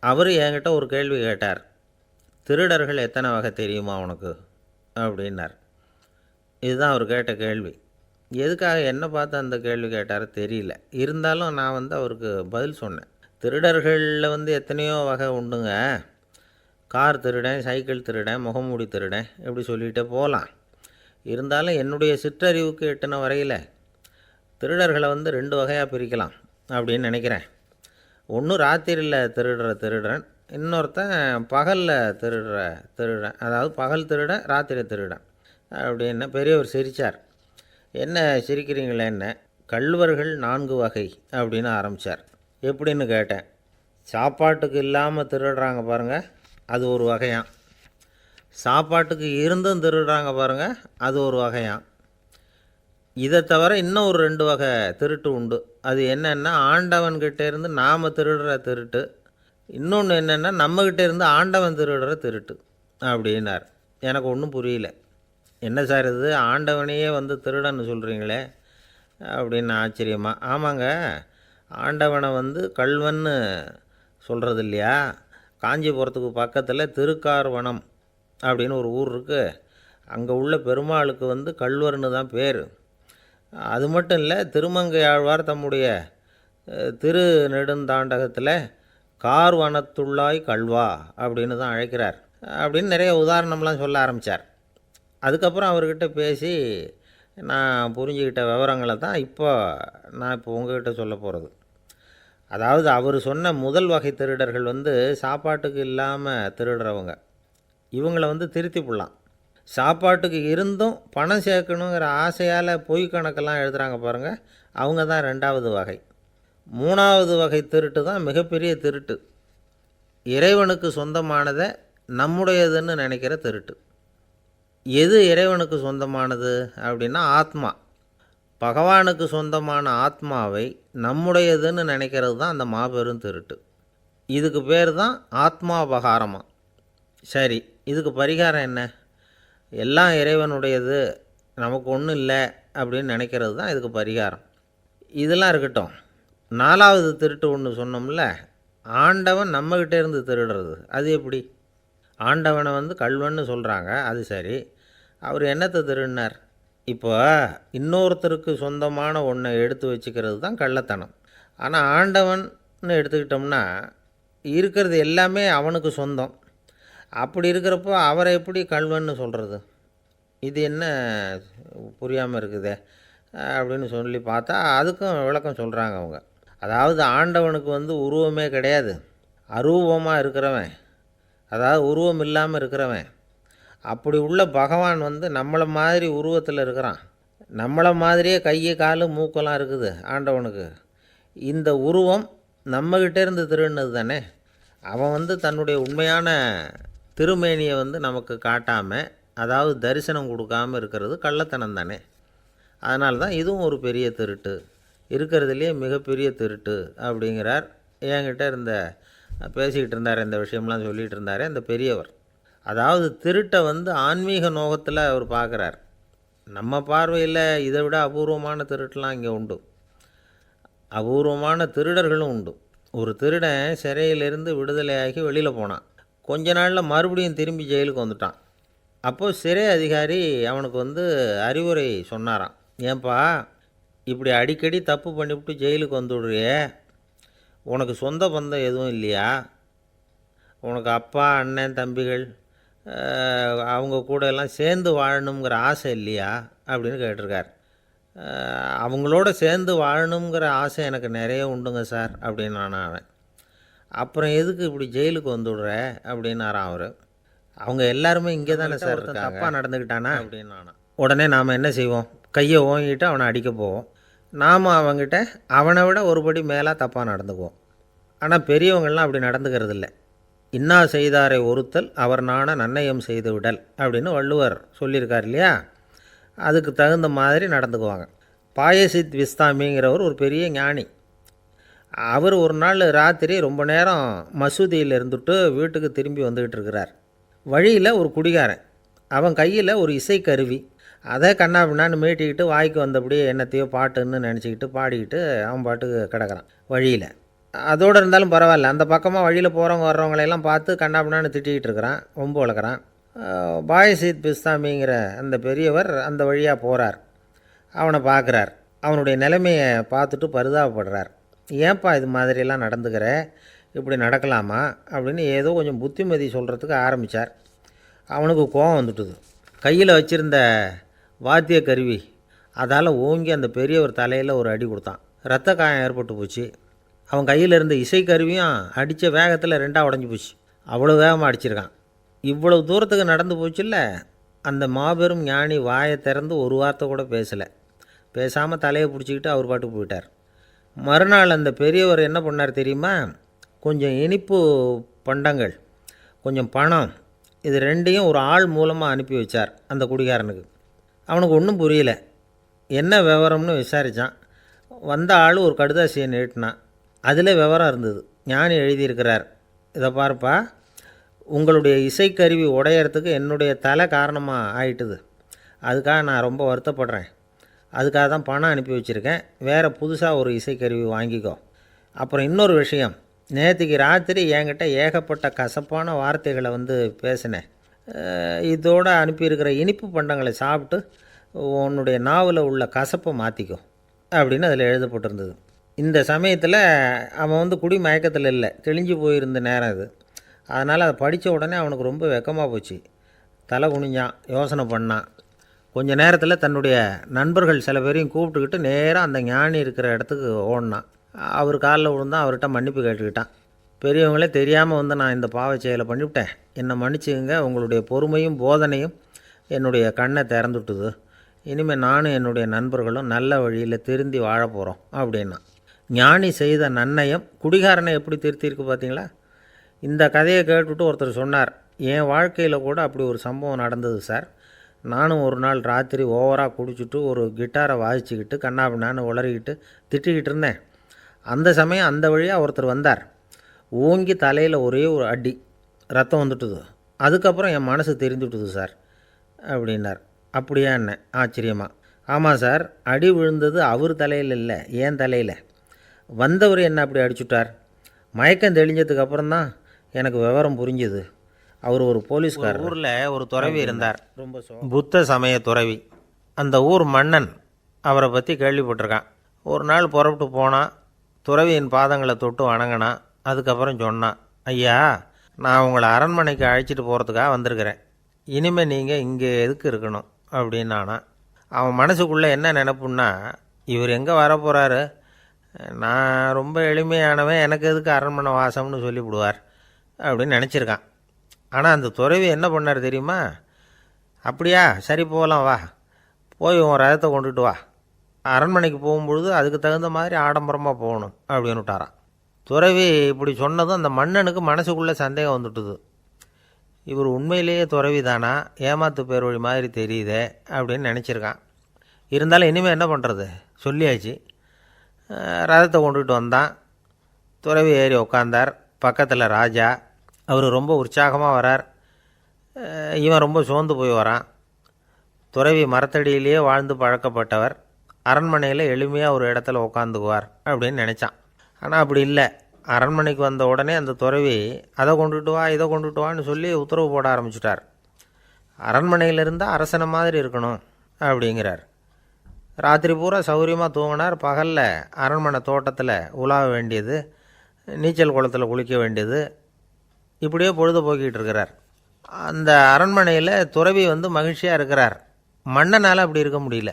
அவர் என்கிட்ட ஒரு கேள்வி கேட்டார். திருடர்கள் எத்தனை வகை தெரியுமா உனக்கு அப்படின்னார். இதுதான் அவர் கேட்ட கேள்வி. எதுக்காக என்ன பார்த்து அந்த கேள்வி கேட்டார் தெரியல. இருந்தாலும் நான் அவருக்கு பதில் சொன்னேன். திருடர்களில் எத்தனையோ வகை உண்டுங்க. கார் திருடன், சைக்கிள் திருடன், முகமூடி திருடன், இப்படி சொல்லிகிட்டே போகலாம். இருந்தாலும் என்னுடைய சிற்றறிவுக்கு எட்டின வரையில் திருடர்களை 2 வகையாக பிரிக்கலாம் அப்படின்னு நினைக்கிறேன். ஒன்று ராத்திரியில் திருடுற திருடன், இன்னொருத்தன் பகலில் திருடுற திருடன். அதாவது பகல் திருடன், ராத்திரி திருடன் அப்படின்னு பெரியவர் சிரித்தார். என்ன சிரிக்கிறீங்களே, என்ன கள்வர்கள் 4 வகை அப்படின்னு ஆரம்பித்தார். எப்படின்னு கேட்டேன். சாப்பாட்டுக்கு இல்லாமல் திருடுறாங்க பாருங்கள், அது ஒரு வகையாம். சாப்பாட்டுக்கு இருந்தும் திருடுறாங்க பாருங்கள், அது ஒரு வகையாம். இதை தவிர இன்னும் ஒரு 2 வகை திருட்டு உண்டு. அது என்னென்னா, ஆண்டவன்கிட்ட இருந்து நாம் திருடுற திருட்டு, இன்னொன்று என்னென்னா நம்மக்கிட்ட இருந்து ஆண்டவன் திருடுற திருட்டு அப்படின்னார். எனக்கு ஒன்றும் புரியல. என்ன சார் இது, ஆண்டவனையே திருடன்னு சொல்கிறீங்களே அப்படின்னு ஆச்சரியமா. ஆமாங்க, ஆண்டவனை கள்வன்னு சொல்கிறது இல்லையா. காஞ்சிபுரத்துக்கு பக்கத்தில் திருக்கார்வனம் அப்படின்னு ஒரு ஊர் இருக்குது. அங்கே உள்ள பெருமாளுக்கு கள்வர்னு தான் பேர். அது மட்டும் இல்லை, திருமங்கை ஆழ்வார் தம்முடைய திரு நெடுந்தாண்டகத்தில் கார்வனத்துள்ளாய் கள்வா அப்படின்னு தான் அழைக்கிறார் அப்படின்னு நிறைய உதாரணம்லாம் சொல்ல ஆரம்பித்தார். அதுக்கப்புறம் அவர்கிட்ட பேசி நான் புரிஞ்சுக்கிட்ட விவரங்களை தான் நான் இப்போ உங்கள்கிட்ட சொல்ல போகிறது. அதாவது அவர் சொன்ன முதல் வகை திருடர்கள் சாப்பாட்டுக்கு இல்லாமல் திருடுறவங்க. இவங்களை திருத்தி போடலாம். சாப்பாட்டுக்கு இருந்தும் பணம் சேர்க்கணுங்கிற ஆசையால் பொய் கணக்கெல்லாம் எழுதுகிறாங்க பாருங்கள், அவங்க தான் 2வது வகை. 3வது வகை திருட்டு தான் மிகப்பெரிய திருட்டு. இறைவனுக்கு சொந்தமானதை நம்முடையதுன்னு நினைக்கிற திருட்டு. எது இறைவனுக்கு சொந்தமானது அப்படின்னா ஆத்மா. பகவானுக்கு சொந்தமான ஆத்மாவை நம்முடையதுன்னு நினைக்கிறது தான் அந்த மாபெரும் திருட்டு. இதுக்கு பேர் தான் ஆத்மாபகாரமாக. சரி, இதுக்கு பரிகாரம் என்ன? எல்லாம் இறைவனுடையது, நமக்கு ஒன்றும் இல்லை அப்படின்னு நினைக்கிறது தான் இதுக்கு பரிகாரம். இதெல்லாம் இருக்கட்டும். 4வது திருட்டு ஒன்று சொன்னோம்ல, ஆண்டவன் நம்மக்கிட்ட இருந்து திருடுறது. அது எப்படி? ஆண்டவனை கள்வன்னு சொல்கிறாங்க, அது சரி. அவர் என்னத்தை திருடினார்? இப்போ இன்னொருத்தருக்கு சொந்தமான ஒன்றை எடுத்து வச்சுக்கிறது தான் கள்ளத்தனம். ஆனால் ஆண்டவன்னு எடுத்துக்கிட்டோம்னா இருக்கிறது எல்லாமே அவனுக்கு சொந்தம். அப்படி இருக்கிறப்போ அவரை எப்படி கள்வன்னு சொல்கிறது? இது என்ன புரியாமல் இருக்குதே அப்படின்னு சொல்லி பார்த்தா அதுக்கும் விளக்கம் சொல்கிறாங்க அவங்க. அதாவது ஆண்டவனுக்கு உருவமே கிடையாது, அரூபமாக இருக்கிறவன், அதாவது உருவம் இல்லாமல் இருக்கிறவன். அப்படி உள்ள பகவான் நம்மளை மாதிரி உருவத்தில் இருக்கிறான். நம்மளை மாதிரியே கை கால் மூக்கெல்லாம் இருக்குது ஆண்டவனுக்கு. இந்த உருவம் நம்மக்கிட்டே இருந்து திருடினது தானே. அவன் தன்னுடைய உண்மையான திருமேனியை நமக்கு காட்டாமல், அதாவது தரிசனம் கொடுக்காமல் இருக்கிறது கள்ளத்தனம் தானே. அதனால தான் இதுவும் ஒரு பெரிய திருட்டு, இருக்கிறதுலையே மிகப்பெரிய திருட்டு அப்படிங்கிறார். என்கிட்ட பேசிக்கிட்டு இருந்தார், இந்த விஷயம்லாம் சொல்லிகிட்டு இருந்தார் அந்த பெரியவர். அதாவது திருட்டை ஆன்மீக நோகத்தில் அவர் பார்க்குறார். நம்ம பார்வையில் இதை விட அபூர்வமான திருட்டெலாம் இங்கே உண்டு. அபூர்வமான திருடர்களும் உண்டு. ஒரு திருடன் சிறையிலிருந்து விடுதலையாகி வெளியில் போனான். கொஞ்ச நாளில் மறுபடியும் திரும்பி ஜெயிலுக்கு வந்துட்டான். அப்போது சிறை அதிகாரி அவனுக்கு அறிவுரை சொன்னாராம். ஏன்பா இப்படி அடிக்கடி தப்பு பண்ணிவிட்டு ஜெயிலுக்கு வந்துவிடுறியே, உனக்கு சொந்த பந்தம் எதுவும் இல்லையா? உனக்கு அப்பா, அண்ணன், தம்பிகள் அவங்க கூட எல்லாம் சேர்ந்து வாழணுங்கிற ஆசை இல்லையா அப்படின்னு கேட்டிருக்கார். அவங்களோட சேர்ந்து வாழணுங்கிற ஆசை எனக்கு நிறைய உண்டுங்க சார் அப்படின்னு அவன். அப்புறம் எதுக்கு இப்படி ஜெயிலுக்கு வந்துவிடுற அப்படின்னாரான் அவர். அவங்க எல்லாருமே இங்கே தானே சார் தப்பாக நடந்துக்கிட்டானா அப்படின்னு. உடனே நாம் என்ன செய்வோம்? கையை ஓங்கிட்டு அவனை அடிக்க போவோம். நாம் அவங்ககிட்ட அவனை விட ஒருபடி மேலே தப்பாக நடந்துக்குவோம். ஆனால் பெரியவங்கள்லாம் அப்படி நடந்துக்கிறது இல்லை. இன்னா செய்தாரை ஒருத்தல் அவர் நாண நன்னயம் செய்து விடல் அப்படின்னு வள்ளுவர் சொல்லியிருக்கார் இல்லையா. அதுக்கு தகுந்த மாதிரி நடந்துக்குவாங்க. பாயசித் விஸ்தாமிங்கிறவர் ஒரு பெரிய ஞானி. அவர் ஒரு நாள் ராத்திரி ரொம்ப நேரம் மசூதியில் இருந்துட்டு வீட்டுக்கு திரும்பி வந்துக்கிட்டு இருக்கிறார். வழியில் ஒரு குடிகாரன் அவன் கையில் ஒரு இசைக்கருவி. அதை கண்ணா பின்னான்னு மீட்டிக்கிட்டு வாய்க்கு வந்தபடியே என்னத்தையோ பாட்டுன்னு நினச்சிக்கிட்டு பாடிக்கிட்டு அவன் பாட்டுக்கு கிடக்கிறான் வழியில். அதோடு இருந்தாலும் பரவாயில்ல, அந்த பக்கமாக வழியில் போகிறவங்க வர்றவங்களையெல்லாம் பார்த்து கண்ணா பின்னான்னு திட்டிக்கிட்டு இருக்கிறான், வம்பு வளர்க்குறான். பாயசீத் பிஸ்தாமிங்கிற அந்த பெரியவர் அந்த வழியாக போகிறார். அவனை பார்க்குறார். அவனுடைய நிலைமையை பார்த்துட்டு பரிதாபப்படுறார். ஏன்பா இது மாதிரியெல்லாம் நடந்துக்கிற, இப்படி நடக்கலாமா அப்படின்னு ஏதோ கொஞ்சம் புத்திமதி சொல்கிறதுக்கு ஆரம்பித்தார். அவனுக்கு கோபம் வந்துட்டுது. கையில் வச்சுருந்த வாத்திய கருவி அதால் ஓங்கி அந்த பெரியவர் தலையில் ஒரு அடி கொடுத்தான். இரத்த காயம் ஏற்பட்டு போச்சு. அவன் கையில் இருந்த இசைக்கருவியும் அடித்த வேகத்தில் ரெண்டாக உடஞ்சி போச்சு. அவ்வளோ வேகமாக அடிச்சிருக்கான். இவ்வளவு தூரத்துக்கு நடந்து போச்சுல்ல, அந்த மாபெரும் ஞானி வாயை திறந்து ஒரு வார்த்தை கூட பேசலை. பேசாமல் தலையை பிடிச்சிக்கிட்டு அவர் பாட்டுக்கு போயிட்டார். மறுநாள் அந்த பெரியவர் என்ன பண்ணார் தெரியுமா? கொஞ்சம் இனிப்பு பண்டங்கள், கொஞ்சம் பணம், இது ரெண்டையும் ஒரு ஆள் மூலமாக அனுப்பி வச்சார் அந்த குடிகாரனுக்கு. அவனுக்கு ஒன்றும் புரியல. என்ன விவரம்னு விசாரித்தான். வந்த ஆள் ஒரு கடுதாசியை நீட்டினான். அதில் விவரம் இருந்தது. ஞானி எழுதியிருக்கிறார், இதை பார்ப்பா, உங்களுடைய இசைக்கருவி உடையறதுக்கு என்னுடைய தலை காரணமாக ஆயிட்டுது. அதுக்காக நான் ரொம்ப வருத்தப்படுறேன். அதுக்காக தான் பணம் அனுப்பி வச்சுருக்கேன். வேறு புதுசாக ஒரு இசைக்கருவி வாங்கிக்கோ. அப்புறம் இன்னொரு விஷயம், நேற்றுக்கு ராத்திரி என்கிட்ட ஏகப்பட்ட கசப்பான வார்த்தைகளை பேசினேன். இதோடு அனுப்பியிருக்கிற இனிப்பு பண்டங்களை சாப்பிட்டு உன்னுடைய நாவில் உள்ள கசப்பை மாற்றிக்கோ அப்படின்னு அதில் எழுதப்பட்டிருந்தது. இந்த சமயத்தில் அவன் குடி மயக்கத்தில் இல்லை, தெளிஞ்சு போயிருந்த நேரம் இது. அதனால் அதை படித்த உடனே அவனுக்கு ரொம்ப வெக்கமாக போச்சு. தலை குனிஞ்சான், யோசனை பண்ணான். கொஞ்ச நேரத்தில் தன்னுடைய நண்பர்கள் சில பேரையும் கூப்பிட்டுக்கிட்டு நேராக அந்த ஞானி இருக்கிற இடத்துக்கு ஓடினான். அவர் காலில் விழுந்தான். அவர்கிட்ட மன்னிப்பு கேட்டுக்கிட்டான். பெரியவங்களே தெரியாமல் நான் இந்த பாவச் செயலை பண்ணிவிட்டேன், என்னை மன்னிச்சுங்க. உங்களுடைய பொறுமையும் போதனையும் என்னுடைய கண்ணை திறந்துட்டுது. இனிமேல் நானும் என்னுடைய நண்பர்களும் நல்ல வழியில் திருந்தி வாழ போகிறோம் அப்படின்னா. ஞானி செய்த நன்னயம் குடிகாரனை எப்படி திருத்தியிருக்கு பார்த்தீங்களா? இந்த கதையை கேட்டுவிட்டு ஒருத்தர் சொன்னார், என் வாழ்க்கையில் கூட அப்படி ஒரு சம்பவம் நடந்தது சார். நானும் ஒரு நாள் ராத்திரி ஓவராக குடிச்சிட்டு ஒரு கிட்டாரை வாசிச்சுக்கிட்டு கண்ணாபின்னான்னு உளறிக்கிட்டு திட்டிக்கிட்டு இருந்தேன். அந்த சமயம் அந்த வழியாக ஒருத்தர் வந்தார். ஓங்கி தலையில் ஒரே ஒரு அடி, ரத்தம் வந்துட்டுது. அதுக்கப்புறம் என் மனசு தெரிஞ்சுட்டுது சார் அப்படின்னார். அப்படியா என்ன ஆச்சரியமாக? ஆமாம் சார், அடி விழுந்தது அவர் தலையில் இல்லை, என் தலையில். வந்தவர் என்ன அப்படி அடிச்சுட்டார். மயக்கம் தெளிஞ்சதுக்கு அப்புறம்தான் எனக்கு விவரம் புரிஞ்சுது. அவர் ஒரு போலீஸ்காரர். ஊரில் ஒரு துறவி இருந்தார், ரொம்ப புத்த சமய துறவி. அந்த ஊர் மன்னன் அவரை பற்றி கேள்விப்பட்டிருக்கான். ஒரு நாள் புறப்பட்டு போனான். துறவியின் பாதங்களை தொட்டு வணங்கினான். அதுக்கப்புறம் சொன்னான், ஐயா, நான் உங்களை அரண்மனைக்கு அழைச்சிட்டு போகிறதுக்காக வந்திருக்கிறேன். இனிமேல் நீங்கள் இங்கே எதுக்கு இருக்கணும் அப்படின்னானா. அவன் மனசுக்குள்ளே என்ன நினைப்புன்னா, இவர் எங்கே வரப்போகிறாரு, நான் ரொம்ப எளிமையானவன், எனக்கு எதுக்கு அரண்மனை வாசம்னு சொல்லிவிடுவார் அப்படின்னு நினச்சிருக்கான். ஆனால் அந்த துறவி என்ன பண்ணார் தெரியுமா? அப்படியா, சரி போகலாம், வா, போய் உன் ரதத்தை கொண்டுட்டு வா. அரண்மனைக்கு போகும்பொழுது அதுக்கு தகுந்த மாதிரி ஆடம்பரமாக போகணும் அப்படின்னு விட்டாரான். துறவி இப்படி சொன்னதும் அந்த மன்னனுக்கு மனசுக்குள்ளே சந்தேகம் வந்துட்டுது. இவர் உண்மையிலேயே துறவி தானா, ஏமாத்து பேர் வழி மாதிரி தெரியுதே அப்படின்னு நினச்சிருக்கான். இருந்தாலும் இனிமேல் என்ன பண்ணுறது, சொல்லியாச்சு. ரதத்தை கொண்டுகிட்டு வந்தான். துறவி ஏறி உட்காந்தார். பக்கத்தில் ராஜா. அவர் ரொம்ப உற்சாகமாக வரார். இவன் ரொம்ப சோர்ந்து போய் வரான். துறவி மரத்தடியிலேயே வாழ்ந்து பழக்கப்பட்டவர். அரண்மனையில் எளிமையாக ஒரு இடத்துல உட்காந்துக்குவார் அப்படின்னு நினச்சான். ஆனால் அப்படி இல்லை. அரண்மனைக்கு வந்த உடனே அந்த துறவி அதை கொண்டுட்டு வா, இதை கொண்டுட்டு வான்னு சொல்லி உத்தரவு போட ஆரம்பிச்சிட்டார். அரண்மனையில் இருந்தால் அரசனை மாதிரி இருக்கணும் அப்படிங்கிறார். ராத்திரி பூரா சௌகரியமாக தூங்கினார். பகலில் அரண்மனை தோட்டத்தில் உலாவ வேண்டியது, நீச்சல் குளத்தில் குளிக்க வேண்டியது, இப்படியே பொழுது போக்கிட்டு இருக்கிறார். அந்த அரண்மனையில் துறவி மகிழ்ச்சியாக இருக்கிறார். மன்னனால் அப்படி இருக்க முடியல.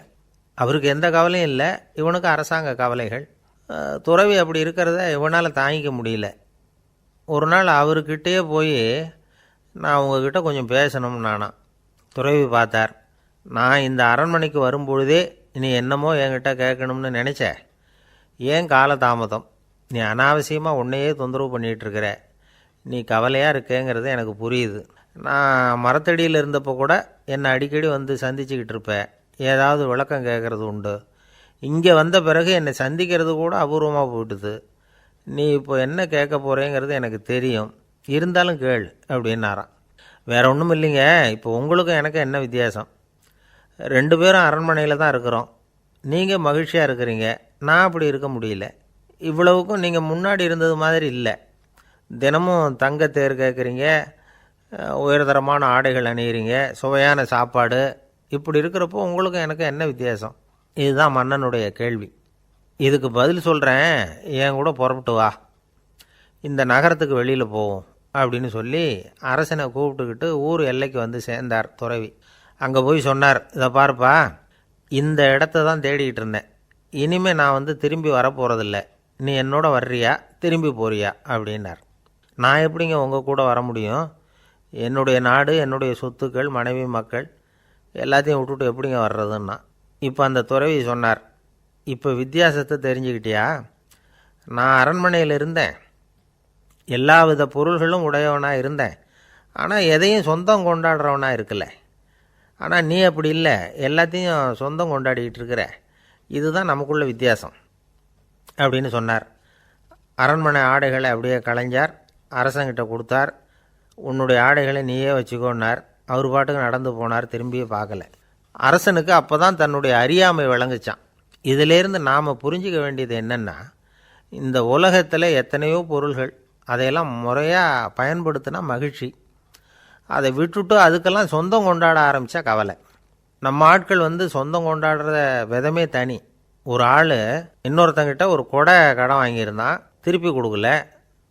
அவருக்கு எந்த கவலையும் இல்லை, இவனுக்கு அரசாங்க கவலைகள். துறவி அப்படி இருக்கிறத இவனால் தாங்கிக்க முடியல. ஒரு நாள் அவர்கிட்டயே போய், நான் உங்ககிட்ட கொஞ்சம் பேசணும்னு நானாம். துறவி பார்த்தார். நான் இந்த அரண்மனைக்கு வரும்பொழுதே நீ என்னமோ என்கிட்ட கேட்கணும்னு நினச்ச. ஏன் காலதாமதம்? நீ அனாவசியமாக உன்னையே தொந்தரவு பண்ணிகிட்ருக்கிற. நீ கவலையாக இருக்கேங்கிறது எனக்கு புரியுது. நான் மரத்தடியில் இருந்தப்போ கூட என்னை அடிக்கடி சந்திச்சுக்கிட்டு இருப்பேன். ஏதாவது விளக்கம் கேட்குறது உண்டு. இங்கே வந்த பிறகு என்னை சந்திக்கிறது கூட அபூர்வமாக போயிட்டுது. நீ இப்போ என்ன கேட்க போகிறேங்கிறது எனக்கு தெரியும், இருந்தாலும் கேள் அப்படின்னாராம். வேற ஒன்றும் இல்லைங்க. இப்போ உங்களுக்கும் எனக்கு என்ன வித்தியாசம்? 2 பேரும் அரண்மனையில் தான் இருக்கிறோம். நீங்கள் மகிழ்ச்சியாக இருக்கிறீங்க, நான் அப்படி இருக்க முடியல. இவ்வளவுக்கும் நீங்கள் முன்னாடி இருந்தது மாதிரி இல்லை. தினமும் தங்க தேர் கேட்குறீங்க, உயர்தரமான ஆடைகள் அணியிறீங்க, சுவையான சாப்பாடு. இப்படி இருக்கிறப்போ உங்களுக்கும் எனக்கு என்ன வித்தியாசம்? இதுதான் மன்னனுடைய கேள்வி. இதுக்கு பதில் சொல்கிறேன், என் கூட புறப்பட்டு வா, இந்த நகரத்துக்கு வெளியில் போவோம் அப்படின்னு சொல்லி அரசனை கூப்பிட்டுக்கிட்டு ஊர் எல்லைக்கு வந்து சேர்ந்தார் துறவி. அங்கே போய் சொன்னார், இதை பாருப்பா, இந்த இடத்த தான் தேடிக்கிட்டு இருந்தேன். இனிமேல் நான் வந்து திரும்பி வரப்போகிறதில்ல. நீ என்னோட வர்றியா திரும்பி போறியா அப்படின்னார். நான் எப்படிங்க உங்கள் கூட வர முடியும்? என்னுடைய நாடு, என்னுடைய சொத்துக்கள், மனைவி, மக்கள் எல்லாத்தையும் விட்டுட்டு எப்படிங்க வர்றதுன்னா. இப்போ அந்த துறவி சொன்னார், இப்போ வித்தியாசத்தை தெரிஞ்சுக்கிட்டியா? நான் அரண்மனையில் இருந்தேன், எல்லா வித பொருள்களும் உடையவனாக இருந்தேன், ஆனால் எதையும் சொந்தம் கொண்டாடுறவனாக இருக்கல. ஆனால் நீ அப்படி இல்லை, எல்லாத்தையும் சொந்தம் கொண்டாடிக்கிட்டு இருக்கிற. இதுதான் நமக்குள்ள வித்தியாசம் அப்படின்னு சொன்னார். அரண்மனை ஆடைகளை அப்படியே களைஞ்சார், அரசங்கிட்ட கொடுத்தார். உன்னுடைய ஆடைகளை நீயே வச்சுக்கோன்னார். அவர் பாட்டுக்கு நடந்து போனார், திரும்பியே பார்க்கல. அரசனுக்கு அப்போ தான் தன்னுடைய அறியாமை விளங்குச்சான். இதிலேருந்து நாம் புரிஞ்சிக்க வேண்டியது என்னென்னா, இந்த உலகத்தில் எத்தனையோ பொருள்கள், அதையெல்லாம் முறையாக பயன்படுத்தினா மகிழ்ச்சி. அதை விட்டுட்டு அதுக்கெல்லாம் சொந்தம் கொண்டாட ஆரம்பித்தா கவலை. நம்ம ஆட்கள் வந்து சொந்தம் கொண்டாடுற விதமே தனி. ஒரு ஆள் இன்னொருத்தங்கிட்ட ஒரு கொடை கடன் வாங்கியிருந்தான், திருப்பி கொடுக்கல.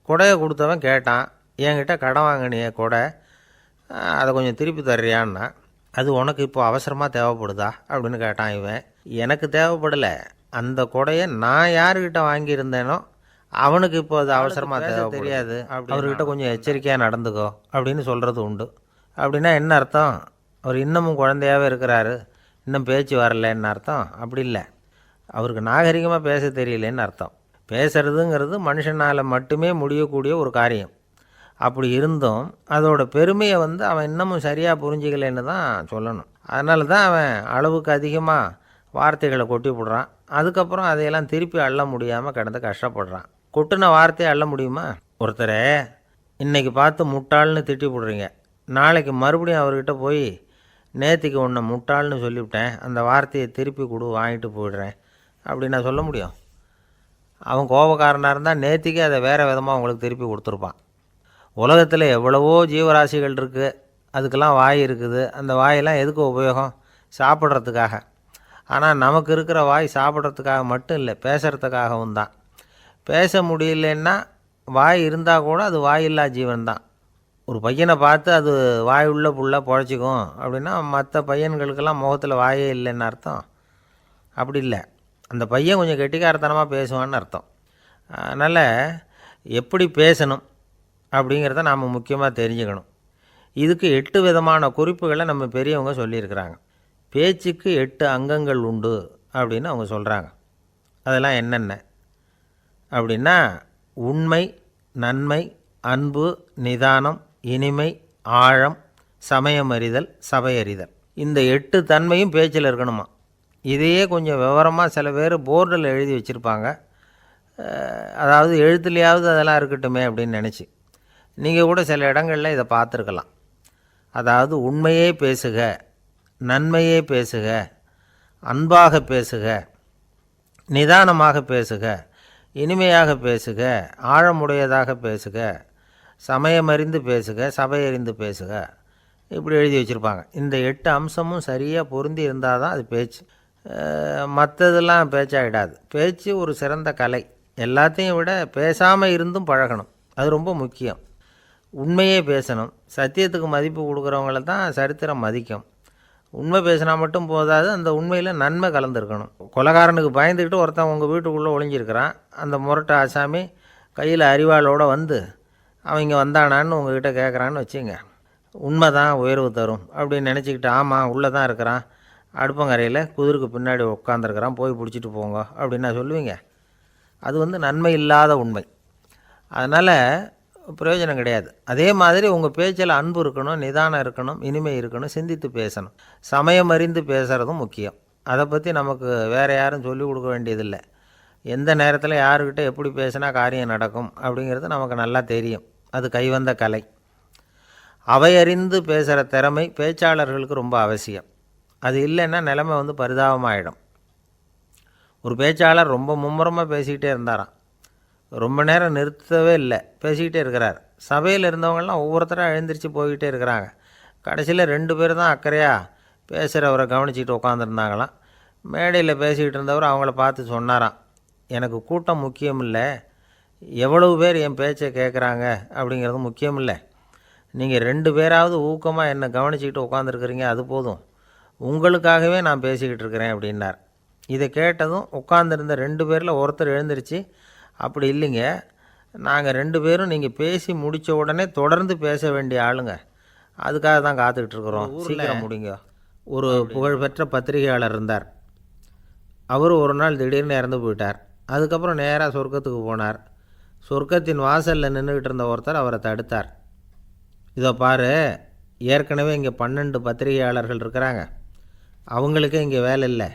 கொடையை கொடுத்தவன் கேட்டான், என்கிட்ட கடன் வாங்கினிய கொடை, அதை கொஞ்சம் திருப்பி தர்றியான்னா. அது உனக்கு இப்போ அவசரமாக தேவைப்படுதா அப்படின்னு கேட்டான் இவன். எனக்கு தேவைப்படலை, அந்த கொடையை நான் யாருக்கிட்ட வாங்கியிருந்தேனோ அவனுக்கு இப்போ அது அவசரமாக தேவை தெரியாது, அவர்கிட்ட கொஞ்சம் எச்சரிக்கையாக நடந்துக்கோ அப்படின்னு சொல்கிறது உண்டு. அப்படின்னா என்ன அர்த்தம்? அவர் இன்னமும் குழந்தையாகவே இருக்கிறாரு, இன்னும் பேச்சு வரலன்னு அர்த்தம்? அப்படி இல்லை, அவருக்கு நாகரிகமாக பேச தெரியலேன்னு அர்த்தம். பேசுறதுங்கிறது மனுஷனால் மட்டுமே முடியக்கூடிய ஒரு காரியம். அப்படி இருந்தும் அதோட பெருமையை வந்து அவன் இன்னமும் சரியாக புரிஞ்சிக்கலைன்னு தான் சொல்லணும். அதனால தான் அவன் அளவுக்கு அதிகமாக வார்த்தைகளை கொட்டி போடுறான். அதுக்கப்புறம் அதையெல்லாம் திருப்பி அள்ள முடியாமல் கிடந்து கஷ்டப்படுறான். கொட்டின வார்த்தையை அள்ள முடியுமா? ஒருத்தரை இன்றைக்கி பார்த்து முட்டாள்னு திட்டி போடுறீங்க, நாளைக்கு மறுபடியும் அவர்கிட்ட போய் நேற்றுக்கு உன்னை முட்டாள்னு சொல்லிவிட்டேன், அந்த வார்த்தையை திருப்பி கொடு, வாங்கிட்டு போயிடுறேன் அப்படின்னு நான் சொல்ல முடியும்? அவன் கோபக்காரனாக இருந்தால் நேற்றுக்கே அதை வேறு விதமாக உங்களுக்கு திருப்பி கொடுத்துருப்பான். உலகத்தில் எவ்வளவோ ஜீவராசிகள் இருக்குது, அதுக்கெல்லாம் வாய் இருக்குது. அந்த வாயெல்லாம் எதுக்கு உபயோகம்? சாப்பிட்றதுக்காக. ஆனால் நமக்கு இருக்கிற வாய் சாப்பிட்றதுக்காக மட்டும் இல்லை, பேசுகிறதுக்காகவும் தான். பேச முடியலன்னா வாய் இருந்தால் கூட அது வாயில்லா ஜீவன் தான். ஒரு பையனை பார்த்து அது வாய் உள்ள புள்ள பொழைச்சிக்கும் அப்படின்னா மற்ற பையன்களுக்கெல்லாம் முகத்தில் வாயே இல்லைன்னு அர்த்தம்? அப்படி இல்லை, அந்த பையன் கொஞ்சம் கெட்டிக்காரத்தனமாக பேசுவான்னு அர்த்தம். அதனால் எப்படி பேசணும் அப்படிங்கிறத நாம் முக்கியமாக தெரிஞ்சுக்கணும். இதுக்கு 8 விதமான குறிப்புகளை நம்ம பெரியவங்க சொல்லியிருக்கிறாங்க. பேச்சுக்கு 8 அங்கங்கள் உண்டு அப்படின்னு அவங்க சொல்கிறாங்க. அதெல்லாம் என்னென்ன அப்படின்னா, உண்மை, நன்மை, அன்பு, நிதானம், இனிமை, ஆழம், சமயமறிதல், சபையறிதல். இந்த 8 தன்மையும் பேச்சில் இருக்கணுமா. இதையே கொஞ்சம் விவரமாக சில பேர் போர்டில் எழுதி வச்சுருப்பாங்க. அதாவது எழுத்துலையாவது அதெல்லாம் இருக்கட்டுமே அப்படின்னு நினச்சி. நீங்கள் கூட சில இடங்களில் இதை பார்த்துருக்கலாம். அதாவது உண்மையே பேசுக, நன்மையே பேசுக, அன்பாக பேசுக, நிதானமாக பேசுக, இனிமையாக பேசுக, ஆழமுடையதாக பேசுக, சமயமறிந்து பேசுக, சபையறிந்து பேசுக, இப்படி எழுதி வச்சுருப்பாங்க. இந்த 8 அம்சமும் சரியாக பொருந்தி இருந்தால் தான் அது பேச்சு. மற்றதெல்லாம் பேச்சாகிடாது. பேச்சு ஒரு சிறந்த கலை. எல்லாத்தையும் விட பேசாமல் இருந்தும் பழகணும், அது ரொம்ப முக்கியம். உண்மையே பேசணும். சத்தியத்துக்கு மதிப்பு கொடுக்குறவங்கள தான் சரித்திரம் மதிக்கும். உண்மை பேசினா மட்டும் போதாது, அந்த உண்மையில் நன்மை கலந்துருக்கணும். கொலைகாரனுக்கு பயந்துக்கிட்டு ஒருத்தன் உங்கள் வீட்டுக்குள்ளே ஒளிஞ்சிருக்கிறான். அந்த முரட்டை ஆசாமி கையில் அறிவாளோடு வந்து அவன் இங்கே வந்தானான்னு உங்ககிட்ட கேட்குறான்னு வச்சுங்க. உண்மை தான் உயர்வு தரும் அப்படின்னு நினச்சிக்கிட்டு, ஆமாம் உள்ளே தான் இருக்கிறான், அடுப்பங்கரையில் குதிருக்கு பின்னாடி உட்காந்துருக்கிறான், போய் பிடிச்சிட்டு போங்க அப்படின்னு நான் சொல்லுவீங்க? அது வந்து நன்மை இல்லாத உண்மை. அதனால் பிரயோஜனம் கிடையாது. அதே மாதிரி உங்கள் பேச்சில் அன்பு இருக்கணும், நிதானம் இருக்கணும், இனிமை இருக்கணும், சிந்தித்து பேசணும். சமயம் அறிந்து பேசுகிறதும் முக்கியம். அதை பற்றி நமக்கு வேறு யாரும் சொல்லிக் கொடுக்க வேண்டியதில்லை. எந்த நேரத்தில் யாருக்கிட்ட எப்படி பேசினா காரியம் நடக்கும் அப்படிங்கிறது நமக்கு நல்லா தெரியும். அது கைவந்த கலை. அவையறிந்து பேசுகிற திறமை பேச்சாளர்களுக்கு ரொம்ப அவசியம். அது இல்லைன்னா நிலைமை பரிதாபமாகிடும். ஒரு பேச்சாளர் ரொம்ப மும்முரமாக பேசிக்கிட்டே இருந்தாராம். ரொம்ப நேரம் நிறுத்தவே இல்லை, பேசிக்கிட்டே இருக்கிறார். சபையில் இருந்தவங்கெல்லாம் ஒவ்வொருத்தராக எழுந்திரிச்சு போய்கிட்டே இருக்கிறாங்க. கடைசியில் 2 பேர் தான் அக்கறையாக பேசுகிறவரை கவனிச்சிக்கிட்டு உட்காந்துருந்தாங்களாம். மேடையில் பேசிக்கிட்டு இருந்தவர் அவங்கள பார்த்து சொன்னாராம், எனக்கு கூட்டம் முக்கியம் இல்லை, எவ்வளவு பேர் என் பேச்சை கேட்குறாங்க அப்படிங்கிறது முக்கியம் இல்லை. நீங்கள் 2 பேராவது ஊக்கமாக என்னை கவனிச்சிக்கிட்டு உட்காந்துருக்குறீங்க, அது போதும். உங்களுக்காகவே நான் பேசிக்கிட்டு இருக்கிறேன் அப்படின்னார். இதை கேட்டதும் உட்காந்துருந்த 2 பேரில் ஒருத்தர் எழுந்திரிச்சு, அப்படி இல்லைங்க, நாங்கள் 2 பேரும் நீங்கள் பேசி முடித்த உடனே தொடர்ந்து பேச வேண்டிய ஆளுங்க, அதுக்காக தான் காத்துக்கிட்டுருக்குறோம், சீக்கிரம் முடிங்க. ஒரு புகழ்பெற்ற பத்திரிகையாளர் இருந்தார். அவர் ஒரு நாள் திடீர்னு இறந்து போயிட்டார். அதுக்கப்புறம் நேராக சொர்க்கத்துக்கு போனார். சொர்க்கத்தின் வாசலில் நின்றுக்கிட்டு இருந்த ஒருத்தர் அவரை தடுத்தார். இதோ பாரு, ஏற்கனவே இங்கே 12 பத்திரிகையாளர்கள் இருக்கிறாங்க, அவங்களுக்கே இங்கே வேலை இல்லை.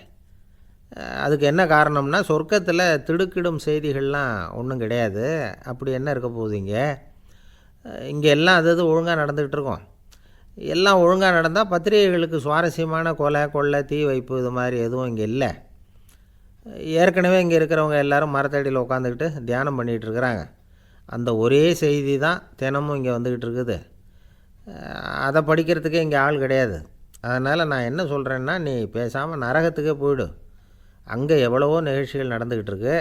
அதுக்கு என்ன காரணம்னா, சொர்க்கத்தில் திடுக்கிடும் செய்திகள்லாம் ஒன்றும் கிடையாது, அப்படி என்ன இருக்க போகுது இங்கே எல்லாம் அது ஒழுங்காக நடந்துக்கிட்டு இருக்கோம். எல்லாம் ஒழுங்காக நடந்தால் பத்திரிகைகளுக்கு சுவாரஸ்யமான கொலை கொள்ளை தீ வைப்பு இது மாதிரி எதுவும் இங்கே இல்லை. ஏற்கனவே இங்கே இருக்கிறவங்க எல்லோரும் மரத்தடியில் உட்காந்துக்கிட்டு தியானம் பண்ணிகிட்டு இருக்கிறாங்க. அந்த ஒரே செய்தி தான் தினமும் இங்கே வந்துக்கிட்டு இருக்குது. அதை படிக்கிறதுக்கே இங்கே ஆள் கிடையாது. அதனால் நான் என்ன சொல்கிறேன்னா, நீ பேசாமல் நரகத்துக்கே போயிடு. அங்கே எவ்வளவோ நிகழ்ச்சிகள் நடந்துக்கிட்டு இருக்கு,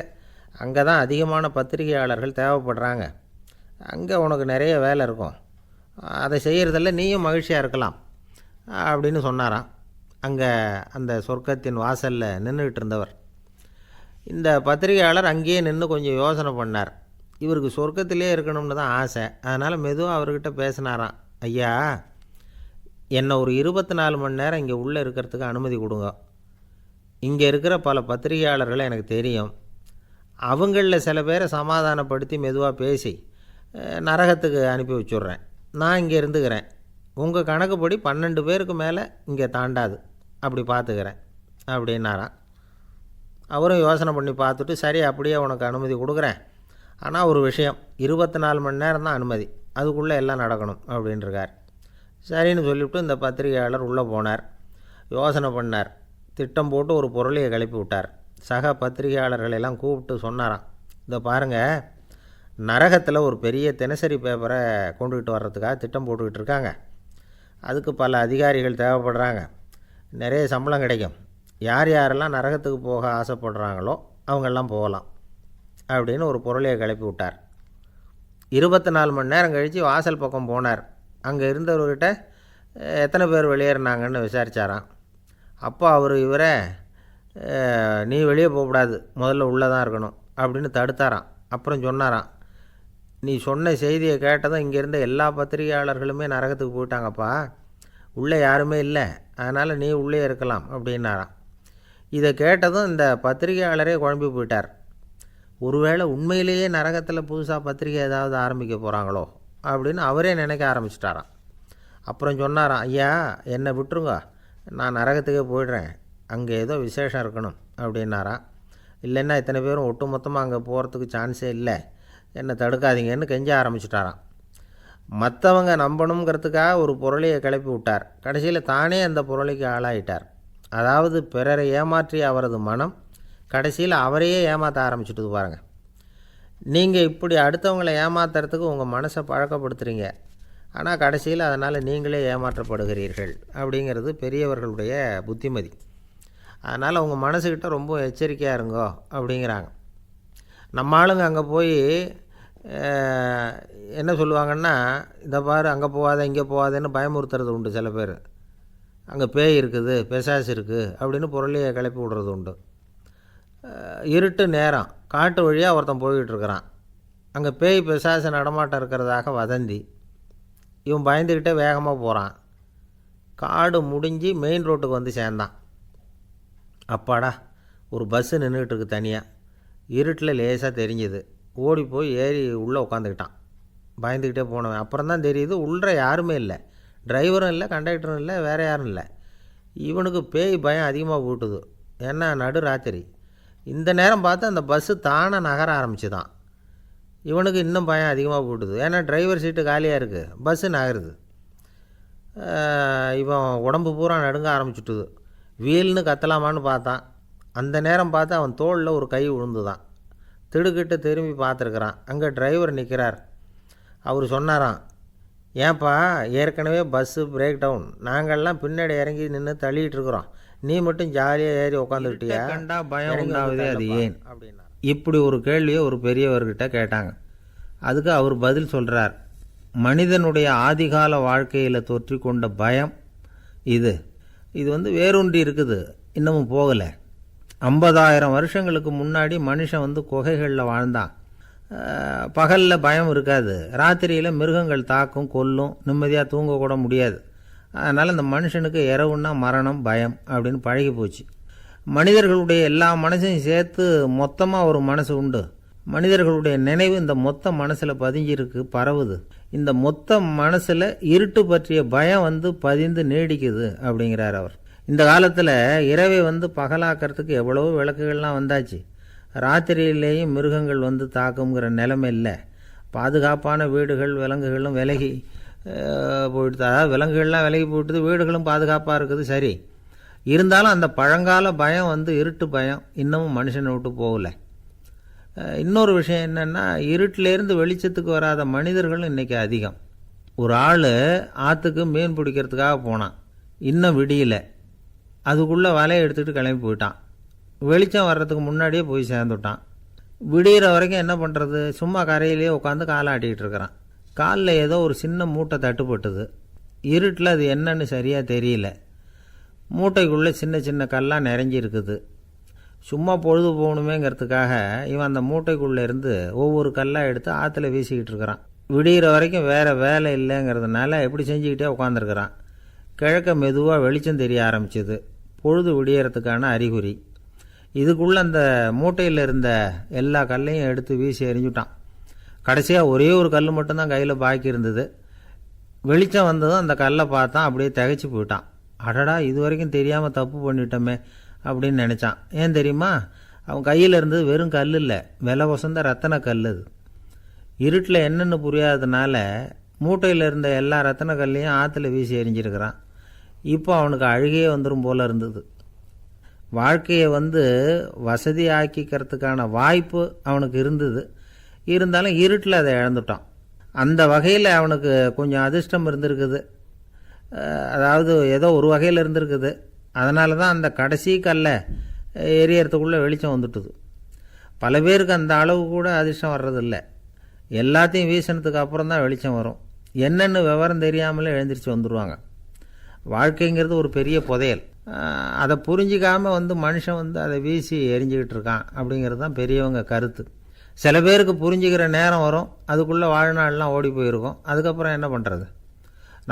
அங்கே தான் அதிகமான பத்திரிகையாளர்கள் தேவைப்படுறாங்க. அங்கே உனக்கு நிறைய வேலை இருக்கும், அதை செய்கிறதில்ல நீயும் மகிழ்ச்சியாக இருக்கலாம் அப்படின்னு சொன்னாராம். அங்கே அந்த சொர்க்கத்தின் வாசலில் நின்றுக்கிட்டு இருந்தவர். இந்த பத்திரிகையாளர் அங்கேயே நின்று கொஞ்சம் யோசனை பண்ணார். இவருக்கு சொர்க்கத்திலே இருக்கணும்னு தான் ஆசை. அதனால் மெதுவாக அவர்கிட்ட பேசினாராம், ஐயா, என்னை ஒரு 24 மணி நேரம் இங்கே உள்ளே இருக்கிறதுக்கு அனுமதி கொடுங்க. இங்கே இருக்கிற பல பத்திரிகையாளர்களை எனக்கு தெரியும், அவங்களில் சில பேரை சமாதானப்படுத்தி மெதுவாக பேசி நரகத்துக்கு அனுப்பி வச்சுட்றேன். நான் இங்கே இருந்துக்கிறேன். உங்கள் கணக்குப்படி 12 பேருக்கு மேலே இங்கே தாண்டாது, அப்படி பார்த்துக்கிறேன் அப்படின்னாராம். அவரும் யோசனை பண்ணி பார்த்துட்டு, சரி அப்படியே உனக்கு அனுமதி கொடுக்குறேன், ஆனால் ஒரு விஷயம், 24 மணி நேரம் தான் அனுமதி, அதுக்குள்ளே எல்லாம் நடக்கணும் அப்படின்ட்டுருக்கார். சரின்னு சொல்லிவிட்டு இந்த பத்திரிகையாளர் உள்ளே போனார். யோசனை பண்ணார், திட்டம் போட்டு ஒரு பொருளையை கிளப்பி விட்டார். சக பத்திரிகையாளர்களெல்லாம் கூப்பிட்டு சொன்னாராம், இதை பாருங்கள், நரகத்தில் ஒரு பெரிய தினசரி பேப்பரை கொண்டுக்கிட்டு வர்றதுக்காக திட்டம் போட்டுக்கிட்டு இருக்காங்க. அதுக்கு பல அதிகாரிகள் தேவைப்படுறாங்க, நிறைய சம்பளம் கிடைக்கும். யார் யாரெல்லாம் நரகத்துக்கு போக ஆசைப்படுறாங்களோ அவங்கெல்லாம் போகலாம் அப்படின்னு ஒரு பொருளையை கிளப்பி விட்டார். 24 மணி நேரம் கழித்து வாசல் பக்கம் போனார். அங்கே இருந்தவர்கிட்ட எத்தனை பேர் வெளியேறினாங்கன்னு விசாரித்தாராம். அப்போ அவர் இவரை, நீ வெளியே போகக்கூடாது, முதல்ல உள்ளே தான் இருக்கணும் அப்படின்னு தடுத்தாராம். அப்புறம் சொன்னாராம், நீ சொன்ன செய்தியை கேட்டதும் இங்கே இருந்த எல்லா பத்திரிகையாளர்களுமே நரகத்துக்கு போயிட்டாங்கப்பா, உள்ளே யாருமே இல்லை, அதனால் நீ உள்ளே இருக்கலாம் அப்படின்னாராம். இதை கேட்டதும் இந்த பத்திரிகையாளரே குழம்பி போயிட்டார். ஒருவேளை உண்மையிலேயே நரகத்தில் புதுசாக பத்திரிகை ஏதாவது ஆரம்பிக்க போகிறாங்களோ அப்படின்னு அவரே நினைக்க ஆரம்பிச்சிட்டாராம். அப்புறம் சொன்னாராம், ஐயா, என்னை விட்டுருங்க, நான் நரகத்துக்கே போயிடுறேன், அங்கே ஏதோ விசேஷம் இருக்கணும் அப்படின்னாராம். இல்லைன்னா இத்தனை பேரும் ஒட்டு மொத்தமாக அங்கே போகிறதுக்கு சான்ஸே இல்லை, என்னை தடுக்காதீங்கன்னு கெஞ்ச ஆரம்பிச்சிட்டாராம். மற்றவங்க நம்பணுங்கிறதுக்காக ஒரு பொருளையை கிளப்பி விட்டார். கடைசியில் தானே அந்த பொருளைக்கு ஆளாயிட்டார். அதாவது பிறரை ஏமாற்றிய அவரது மனம் கடைசியில் அவரையே ஏமாற்ற ஆரம்பிச்சுட்டு பாருங்கள். நீங்கள் இப்படி அடுத்தவங்களை ஏமாத்துறதுக்கு உங்கள் மனசை பழக்கப்படுத்துகிறீங்க, ஆனால் கடைசியில் அதனால் நீங்களே ஏமாற்றப்படுகிறீர்கள் அப்படிங்கிறது பெரியவர்களுடைய புத்திமதி. அதனால் உங்கள் மனசுக்கிட்ட ரொம்ப எச்சரிக்கையாக இருங்கோ அப்படிங்கிறாங்க. நம்ம ஆளுங்க அங்கே போய் என்ன சொல்லுவாங்கன்னா, இதை பாரு, அங்கே போகாத இங்கே போகாதேன்னு பயமுறுத்துறது உண்டு. சில பேர் அங்கே பேய் இருக்குது, பிசாசு இருக்குது அப்படின்னு பொருளையை கிளப்பி விடுறது உண்டு. இருட்டு நேரம், காட்டு வழியாக ஒருத்தன் போய்கிட்டு இருக்கிறான். அங்கே பேய் பிசாசு நடமாட்டம் இருக்கிறதாக வதந்தி. இவன் பயந்துக்கிட்டே வேகமாக போகிறான். காடு முடிஞ்சு மெயின் ரோட்டுக்கு வந்து சேர்ந்தான். அப்பாடா, ஒரு பஸ்ஸு நின்றுக்கிட்டு இருக்கு தனியாக. இருட்டில் லேசாக தெரிஞ்சுது. ஓடி போய் ஏறி உள்ளே உட்காந்துக்கிட்டான். பயந்துக்கிட்டே போனவன் அப்புறம் தான் தெரியுது, உள்ளே யாருமே இல்லை, டிரைவரும் இல்லை, கண்டக்டரும் இல்லை, வேறு யாரும் இல்லை. இவனுக்கு பேய் பயம் அதிகமாக போட்டுது. ஏன்னா நடு ராத்திரி. இந்த நேரம் பார்த்து அந்த பஸ்ஸு தானே நகர ஆரம்பிச்சுதான். இவனுக்கு இன்னும் பயம் அதிகமாக போட்டுது. ஏன்னா டிரைவர் சீட்டு காலியாக இருக்குது, பஸ்ஸு நகருது. இவன் உடம்பு பூரா நடுங்க ஆரம்பிச்சுட்டுது. வீல்னு கத்தலாமான்னு பார்த்தான். அந்த நேரம் பார்த்து அவன் தோளில் ஒரு கை விழுந்துதான். திடுக்கிட்டு திரும்பி பார்த்துருக்குறான். அங்கே டிரைவர் நிற்கிறார். அவர் சொன்னாராம், ஏன்பா ஏற்கனவே பஸ்ஸு பிரேக் டவுன், நாங்கள்லாம் பின்னாடி இறங்கி நின்று தள்ளிகிட்டு இருக்கிறோம், நீ மட்டும் ஜாலியாக ஏறி உட்காந்துக்கிட்டியா? கண்டா பயம் உண்டாகுதே, அது ஏன் அப்படின்னா. இப்படி ஒரு கேள்வியை ஒரு பெரியவர்கிட்ட கேட்டாங்க. அதுக்கு அவர் பதில் சொல்கிறார், மனிதனுடைய ஆதிகால வாழ்க்கையில் தொற்றிக்கொண்ட பயம் இது வேரூன்றி இருக்குது, இன்னமும் போகலை. 50,000 வருஷங்களுக்கு முன்னாடி மனுஷன் குகைகளில் வாழ்ந்தான். பகலில் பயம் இருக்காது, ராத்திரியில் மிருகங்கள் தாக்கும் கொல்லும், நிம்மதியாக தூங்கக்கூட முடியாது. அதனால் இந்த மனுஷனுக்கு இரவுன்னா மரணம் பயம் அப்படின்னு பழகி போச்சு. மனிதர்களுடைய எல்லா மனசையும் சேர்த்து மொத்தமாக ஒரு மனசு உண்டு. மனிதர்களுடைய நினைவு இந்த மொத்த மனசில் பதிஞ்சிருக்கு, பரவுது. இந்த மொத்த மனசில் இருட்டு பற்றிய பயம் பதிந்து நீடிக்குது அப்படிங்கிறார் அவர். இந்த காலத்தில் இரவை பகலாக்கிறதுக்கு எவ்வளவோ விளக்குகள்லாம் வந்தாச்சு. ராத்திரியிலேயும் மிருகங்கள் தாக்குங்கிற நிலைமை இல்லை. பாதுகாப்பான வீடுகள் விலங்குகளும் விலகி போயிடுது. அதாவது விலங்குகள்லாம் விலகி போயிட்டுது, வீடுகளும் பாதுகாப்பாக இருக்குது. சரி, இருந்தாலும் அந்த பழங்கால பயம் இருட்டு பயம் இன்னமும் மனுஷனை விட்டு போகலை. இன்னொரு விஷயம் என்னென்னா, இருட்டிலேருந்து வெளிச்சத்துக்கு வராத மனிதர்களும் இன்றைக்கி அதிகம். ஒரு ஆள் ஆற்றுக்கு மீன் பிடிக்கிறதுக்காக போனான், இன்னும் விடியலை. அதுக்குள்ளே வலையை எடுத்துக்கிட்டு கிளம்பி போயிட்டான். வெளிச்சம் வர்றதுக்கு முன்னாடியே போய் சேர்ந்துட்டான். விடிகிற வரைக்கும் என்ன பண்ணுறது, சும்மா கரையிலேயே உட்காந்து காலை ஆட்டிக்கிட்டு இருக்கிறான். காலில் ஏதோ ஒரு சின்ன மூட்டை தட்டுப்பட்டுது. இருட்டில் அது என்னன்னு சரியாக தெரியல. மூட்டைக்குள்ளே சின்ன சின்ன கல்லாக நிறைஞ்சிருக்குது. சும்மா பொழுது போகணுமேங்கிறதுக்காக இவன் அந்த மூட்டைக்குள்ளே இருந்து ஒவ்வொரு கல்லாக எடுத்து ஆற்றுல வீசிக்கிட்டு இருக்கிறான். விடிகிற வரைக்கும் வேறு வேலை இல்லைங்கிறதுனால எப்படி செஞ்சுக்கிட்டே உட்காந்துருக்கிறான். கிழக்க மெதுவாக வெளிச்சம் தெரிய ஆரம்பிச்சிது. பொழுது விடியறதுக்கான அறிகுறி. இதுக்குள்ளே அந்த மூட்டையில் இருந்த எல்லா கல்லையும் எடுத்து வீசி எறிஞ்சுட்டான். கடைசியாக ஒரே ஒரு கல் மட்டும்தான் கையில் பாக்கி இருந்தது. வெளிச்சம் வந்ததும் அந்த கல்லை பார்த்தான், அப்படியே திகைச்சு போயிட்டான். அடடா, இது வரைக்கும் தெரியாமல் தப்பு பண்ணிட்டோமே அப்படின்னு நினச்சான். ஏன் தெரியுமா, அவன் கையில் இருந்தது வெறும் கல் இல்லை, விலை வசந்த ரத்தன கல். அது இருட்டில் என்னென்னு புரியாததுனால மூட்டையில் இருந்த எல்லா ரத்தன கல்லையும் ஆற்றுல வீசி எறிஞ்சிருக்கிறான். இப்போ அவனுக்கு அழுகையே வந்துடும் போல இருந்தது. வாழ்க்கையை வசதி ஆக்கிக்கிறதுக்கான வாய்ப்பு அவனுக்கு இருந்தது. இருந்தாலும் இருட்டில் அதை இழந்துட்டான். அந்த வகையில் அவனுக்கு கொஞ்சம் அதிர்ஷ்டம் இருந்திருக்குது. அதாவது ஏதோ ஒரு வகையில் இருந்திருக்குது. அதனால தான் அந்த கடைசி கல்லை எரியறதுக்குள்ளே வெளிச்சம் வந்துட்டுது. பல பேருக்கு அந்த அளவு கூட அதிர்ஷ்டம் வர்றதில்லை. எல்லாத்தையும் வீசினதுக்கு அப்புறம் தான் வெளிச்சம் வரும். என்னென்னு விவரம் தெரியாமலே எழுந்திரிச்சு வந்துடுவாங்க. வாழ்க்கைங்கிறது ஒரு பெரிய புதையல். அதை புரிஞ்சிக்காமல் மனுஷன் அதை வீசி எரிஞ்சிக்கிட்டு இருக்கான் அப்படிங்கிறது தான் பெரியவங்க கருத்து. சில பேருக்கு புரிஞ்சுக்கிற நேரம் வரும், அதுக்குள்ளே வாழ்நாள்லாம் ஓடி போயிருக்கும். அதுக்கப்புறம் என்ன பண்ணுறது?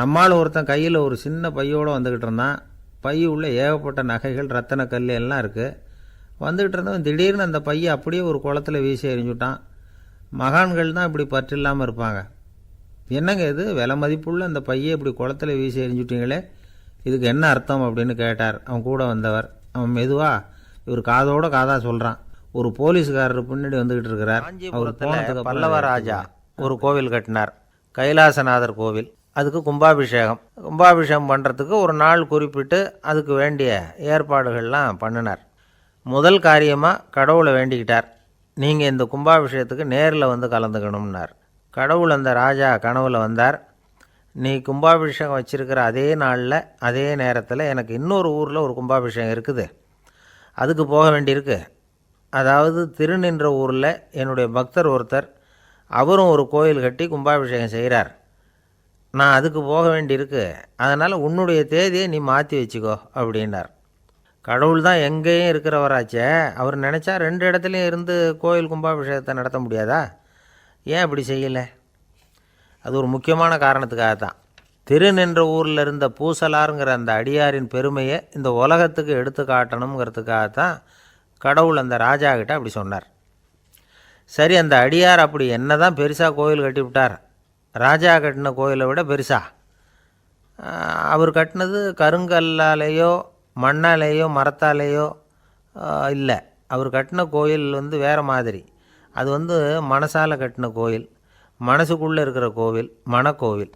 நம்மால் ஒருத்தன் கையில் ஒரு சின்ன பையோடு வந்துக்கிட்டு இருந்தான். பை உள்ள ஏகப்பட்ட நகைகள், ரத்தன கல் எல்லாம் இருக்குது. வந்துக்கிட்டு இருந்தவன் திடீர்னு அந்த பையை அப்படியே ஒரு குளத்தில் வீசி எறிஞ்சுட்டான். மகான்கள் தான் இப்படி பற்று இல்லாமல் இருப்பாங்க. என்னங்க இது, விலை மதிப்புள்ள அந்த பையை இப்படி குளத்தில் வீசி எறிஞ்சுட்டீங்களே, இதுக்கு என்ன அர்த்தம் அப்படின்னு கேட்டார் அவன் கூட வந்தவர். அவன் மெதுவாக இவர் காதோட காதாக சொல்கிறான். ஒரு போலீஸ்காரர் பின்னாடி வந்துக்கிட்டு இருக்கிறார். அவர் பல்லவ ராஜா ஒரு கோவில் கட்டினார், கைலாசநாதர் கோவில். அதுக்கு கும்பாபிஷேகம் பண்ணுறதுக்கு ஒரு நாள் குறிப்பிட்டு அதுக்கு வேண்டிய ஏற்பாடுகள்லாம் பண்ணினார். முதல் காரியமாக கடவுளை வேண்டிக்கிட்டார், நீங்கள் இந்த கும்பாபிஷேகத்துக்கு நேரில் கலந்துக்கணும்னார். கடவுள் அந்த ராஜா கனவுல வந்தார். நீ கும்பாபிஷேகம் வச்சுருக்கிற அதே நாளில் அதே நேரத்தில் எனக்கு இன்னொரு ஊரில் ஒரு கும்பாபிஷேகம் இருக்குது, அதுக்கு போக வேண்டியிருக்கு. அதாவது திருநின்ற ஊரில் என்னுடைய பக்தர் ஒருத்தர், அவரும் ஒரு கோயில் கட்டி கும்பாபிஷேகம் செய்கிறார். நான் அதுக்கு போக வேண்டியிருக்கு, அதனால் உன்னுடைய தேதியை நீ மாற்றி வச்சுக்கோ அப்படின்னார். கடவுள் தான் எங்கேயும் இருக்கிறவராச்சே, அவர் நினச்சா 2 இடத்துலையும் இருந்து கோயில் கும்பாபிஷேகத்தை நடத்த முடியாதா? ஏன் அப்படி செய்யலை? அது ஒரு முக்கியமான காரணத்துக்காகத்தான். திருநின்ற ஊரில் இருந்த பூசலாருங்கிற அந்த அடியாரின் பெருமையை இந்த உலகத்துக்கு எடுத்து காட்டணுங்கிறதுக்காகத்தான் கடவுள் அந்த ராஜா கிட்ட அப்படி சொன்னார். சரி, அந்த அடியார் அப்படி என்ன தான் பெருசாக கோயில் கட்டிவிட்டார்? ராஜா கட்டின கோயிலை விட பெருசா? அவர் கட்டினது கருங்கல்லாலேயோ மண்ணாலேயோ மரத்தாலேயோ இல்லை. அவர் கட்டின கோயில் வேறு மாதிரி. அது மனசால் கட்டின கோயில், மனசுக்குள்ளே இருக்கிற கோவில், மனக்கோவில்.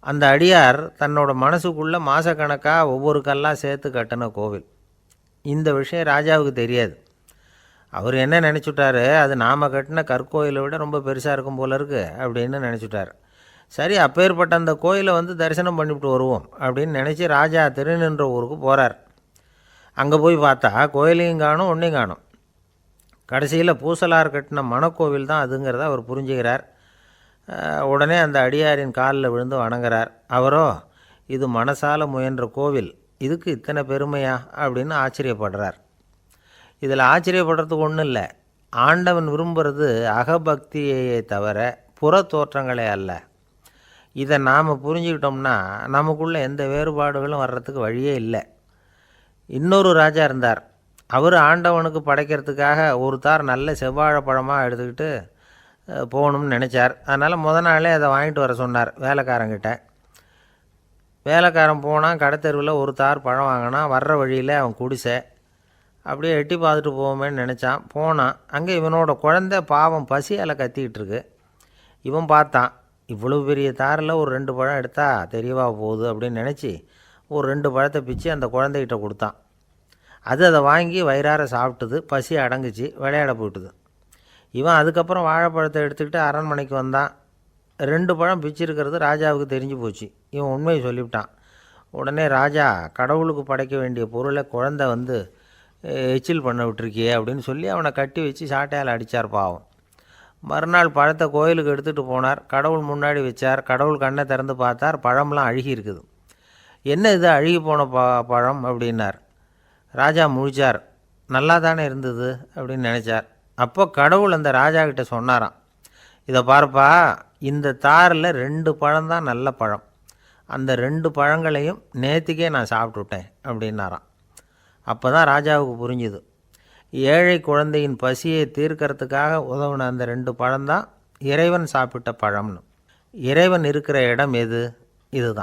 அந்த அடியார் தன்னோட மனசுக்குள்ளே மாதக்கணக்காக ஒவ்வொரு கல்லாக சேர்த்து கட்டின கோவில். இந்த விஷயம் ராஜாவுக்கு தெரியாது. அவர் என்ன நினச்சிட்டாரு, அது நாம் கட்டின கற்கோயிலை விட ரொம்ப பெருசாக இருக்கும் போல இருக்குது அப்படின்னு நினச்சிட்டார். சரி, அப்பேற்பட்ட அந்த கோயிலை வந்து தரிசனம் பண்ணிவிட்டு வருவோம் அப்படின்னு நினச்சி ராஜா திருநின்ற ஊருக்கு போகிறார். அங்கே போய் பார்த்தா கோயிலையும் காணும், ஒன்றையும் காணும். கடைசியில் பூசலார் கட்டின மணக்கோவில் தான் அதுங்கிறத அவர் புரிஞ்சுக்கிறார். உடனே அந்த அடியாரின் காலில் விழுந்து வணங்குறார். அவரோ, இது மனசால முயன்ற கோவில், இதுக்கு இத்தனை பெருமையா அப்படின்னு ஆச்சரியப்படுறார். இதில் ஆச்சரியப்படுறதுக்கு ஒன்றும் இல்லை. ஆண்டவன் விரும்புகிறது அகபக்தியையே தவிர புற தோற்றங்களே அல்ல. இதை நாம் புரிஞ்சுக்கிட்டோம்னா நமக்குள்ளே எந்த வேறுபாடுகளும் வர்றதுக்கு வழியே இல்லை. இன்னொரு ராஜா இருந்தார். அவர் ஆண்டவனுக்கு படைக்கிறதுக்காக ஒரு தார் நல்ல செவ்வாழைப்பழமாக எடுத்துக்கிட்டு போகணும்னு நினச்சார். அதனால் நாளே அதை வாங்கிட்டு வர சொன்னார் வேலைக்காரங்கிட்ட. வேலைக்காரன் போனால் கடைத்தெருவில் ஒரு தார் பழம் வாங்கினான். வர்ற வழியில் அவன் குடிசை. அப்படியே எட்டி பார்த்துட்டு போவோமேன்னு நினச்சான். போனான். அங்கே இவனோட குழந்தை பாவம் பசியால் கத்திக்கிட்டு இருக்கு. இவன் பார்த்தான், இவ்வளோ பெரிய தாரில் ஒரு 2 பழம் எடுத்தால் தெரியவா போகுது அப்படின்னு நினச்சி ஒரு 2 பழத்தை பிச்சு அந்த குழந்தைகிட்ட கொடுத்தான். அதை வாங்கி வயிறார சாப்பிட்டுது. பசி அடங்குச்சு, விளையாட போயிட்டுது. இவன் அதுக்கப்புறம் வாழைப்பழத்தை எடுத்துக்கிட்டு அரண்மனைக்கு வந்தான். 2 பழம் பிச்சிருக்கிறது ராஜாவுக்கு தெரிஞ்சு போச்சு. இவன் உண்மையை சொல்லிவிட்டான். உடனே ராஜா, கடவுளுக்கு படைக்க வேண்டிய பொருளை குழந்தை வந்து எச்சில் பண்ண விட்டுருக்கியே அப்படின்னு சொல்லி அவனை கட்டி வச்சு சாட்டையால் அடித்தார். பாவம். மறுநாள் பழத்தை கோயிலுக்கு எடுத்துகிட்டு போனார். கடவுள் முன்னாடி வச்சார். கடவுள் கண்ணை திறந்து பார்த்தார். பழம்லாம் அழுகி இருக்குது. என்ன இது அழுகி போன பழம் அப்படின்னார். ராஜா முழிச்சார். நல்லா தானே இருந்தது அப்படின்னு நினச்சார். அப்போ கடவுள் அந்த ராஜா கிட்ட சொன்னாராம், இதை பார்ப்பா, இந்த தாரில் 2 பழம்தான் நல்ல பழம். அந்த 2 பழங்களையும் நேற்றுக்கே நான் சாப்பிட்டுட்டேன் அப்படின்னாராம். அப்போ தான் ராஜாவுக்கு புரிஞ்சுது, ஏழை குழந்தையின் பசியை தீர்க்கறதுக்காக உதவுன அந்த 2 பழம்தான் இறைவன் சாப்பிட்ட பழம்னு. இறைவன் இருக்கிற இடம் எது? இதுதான்.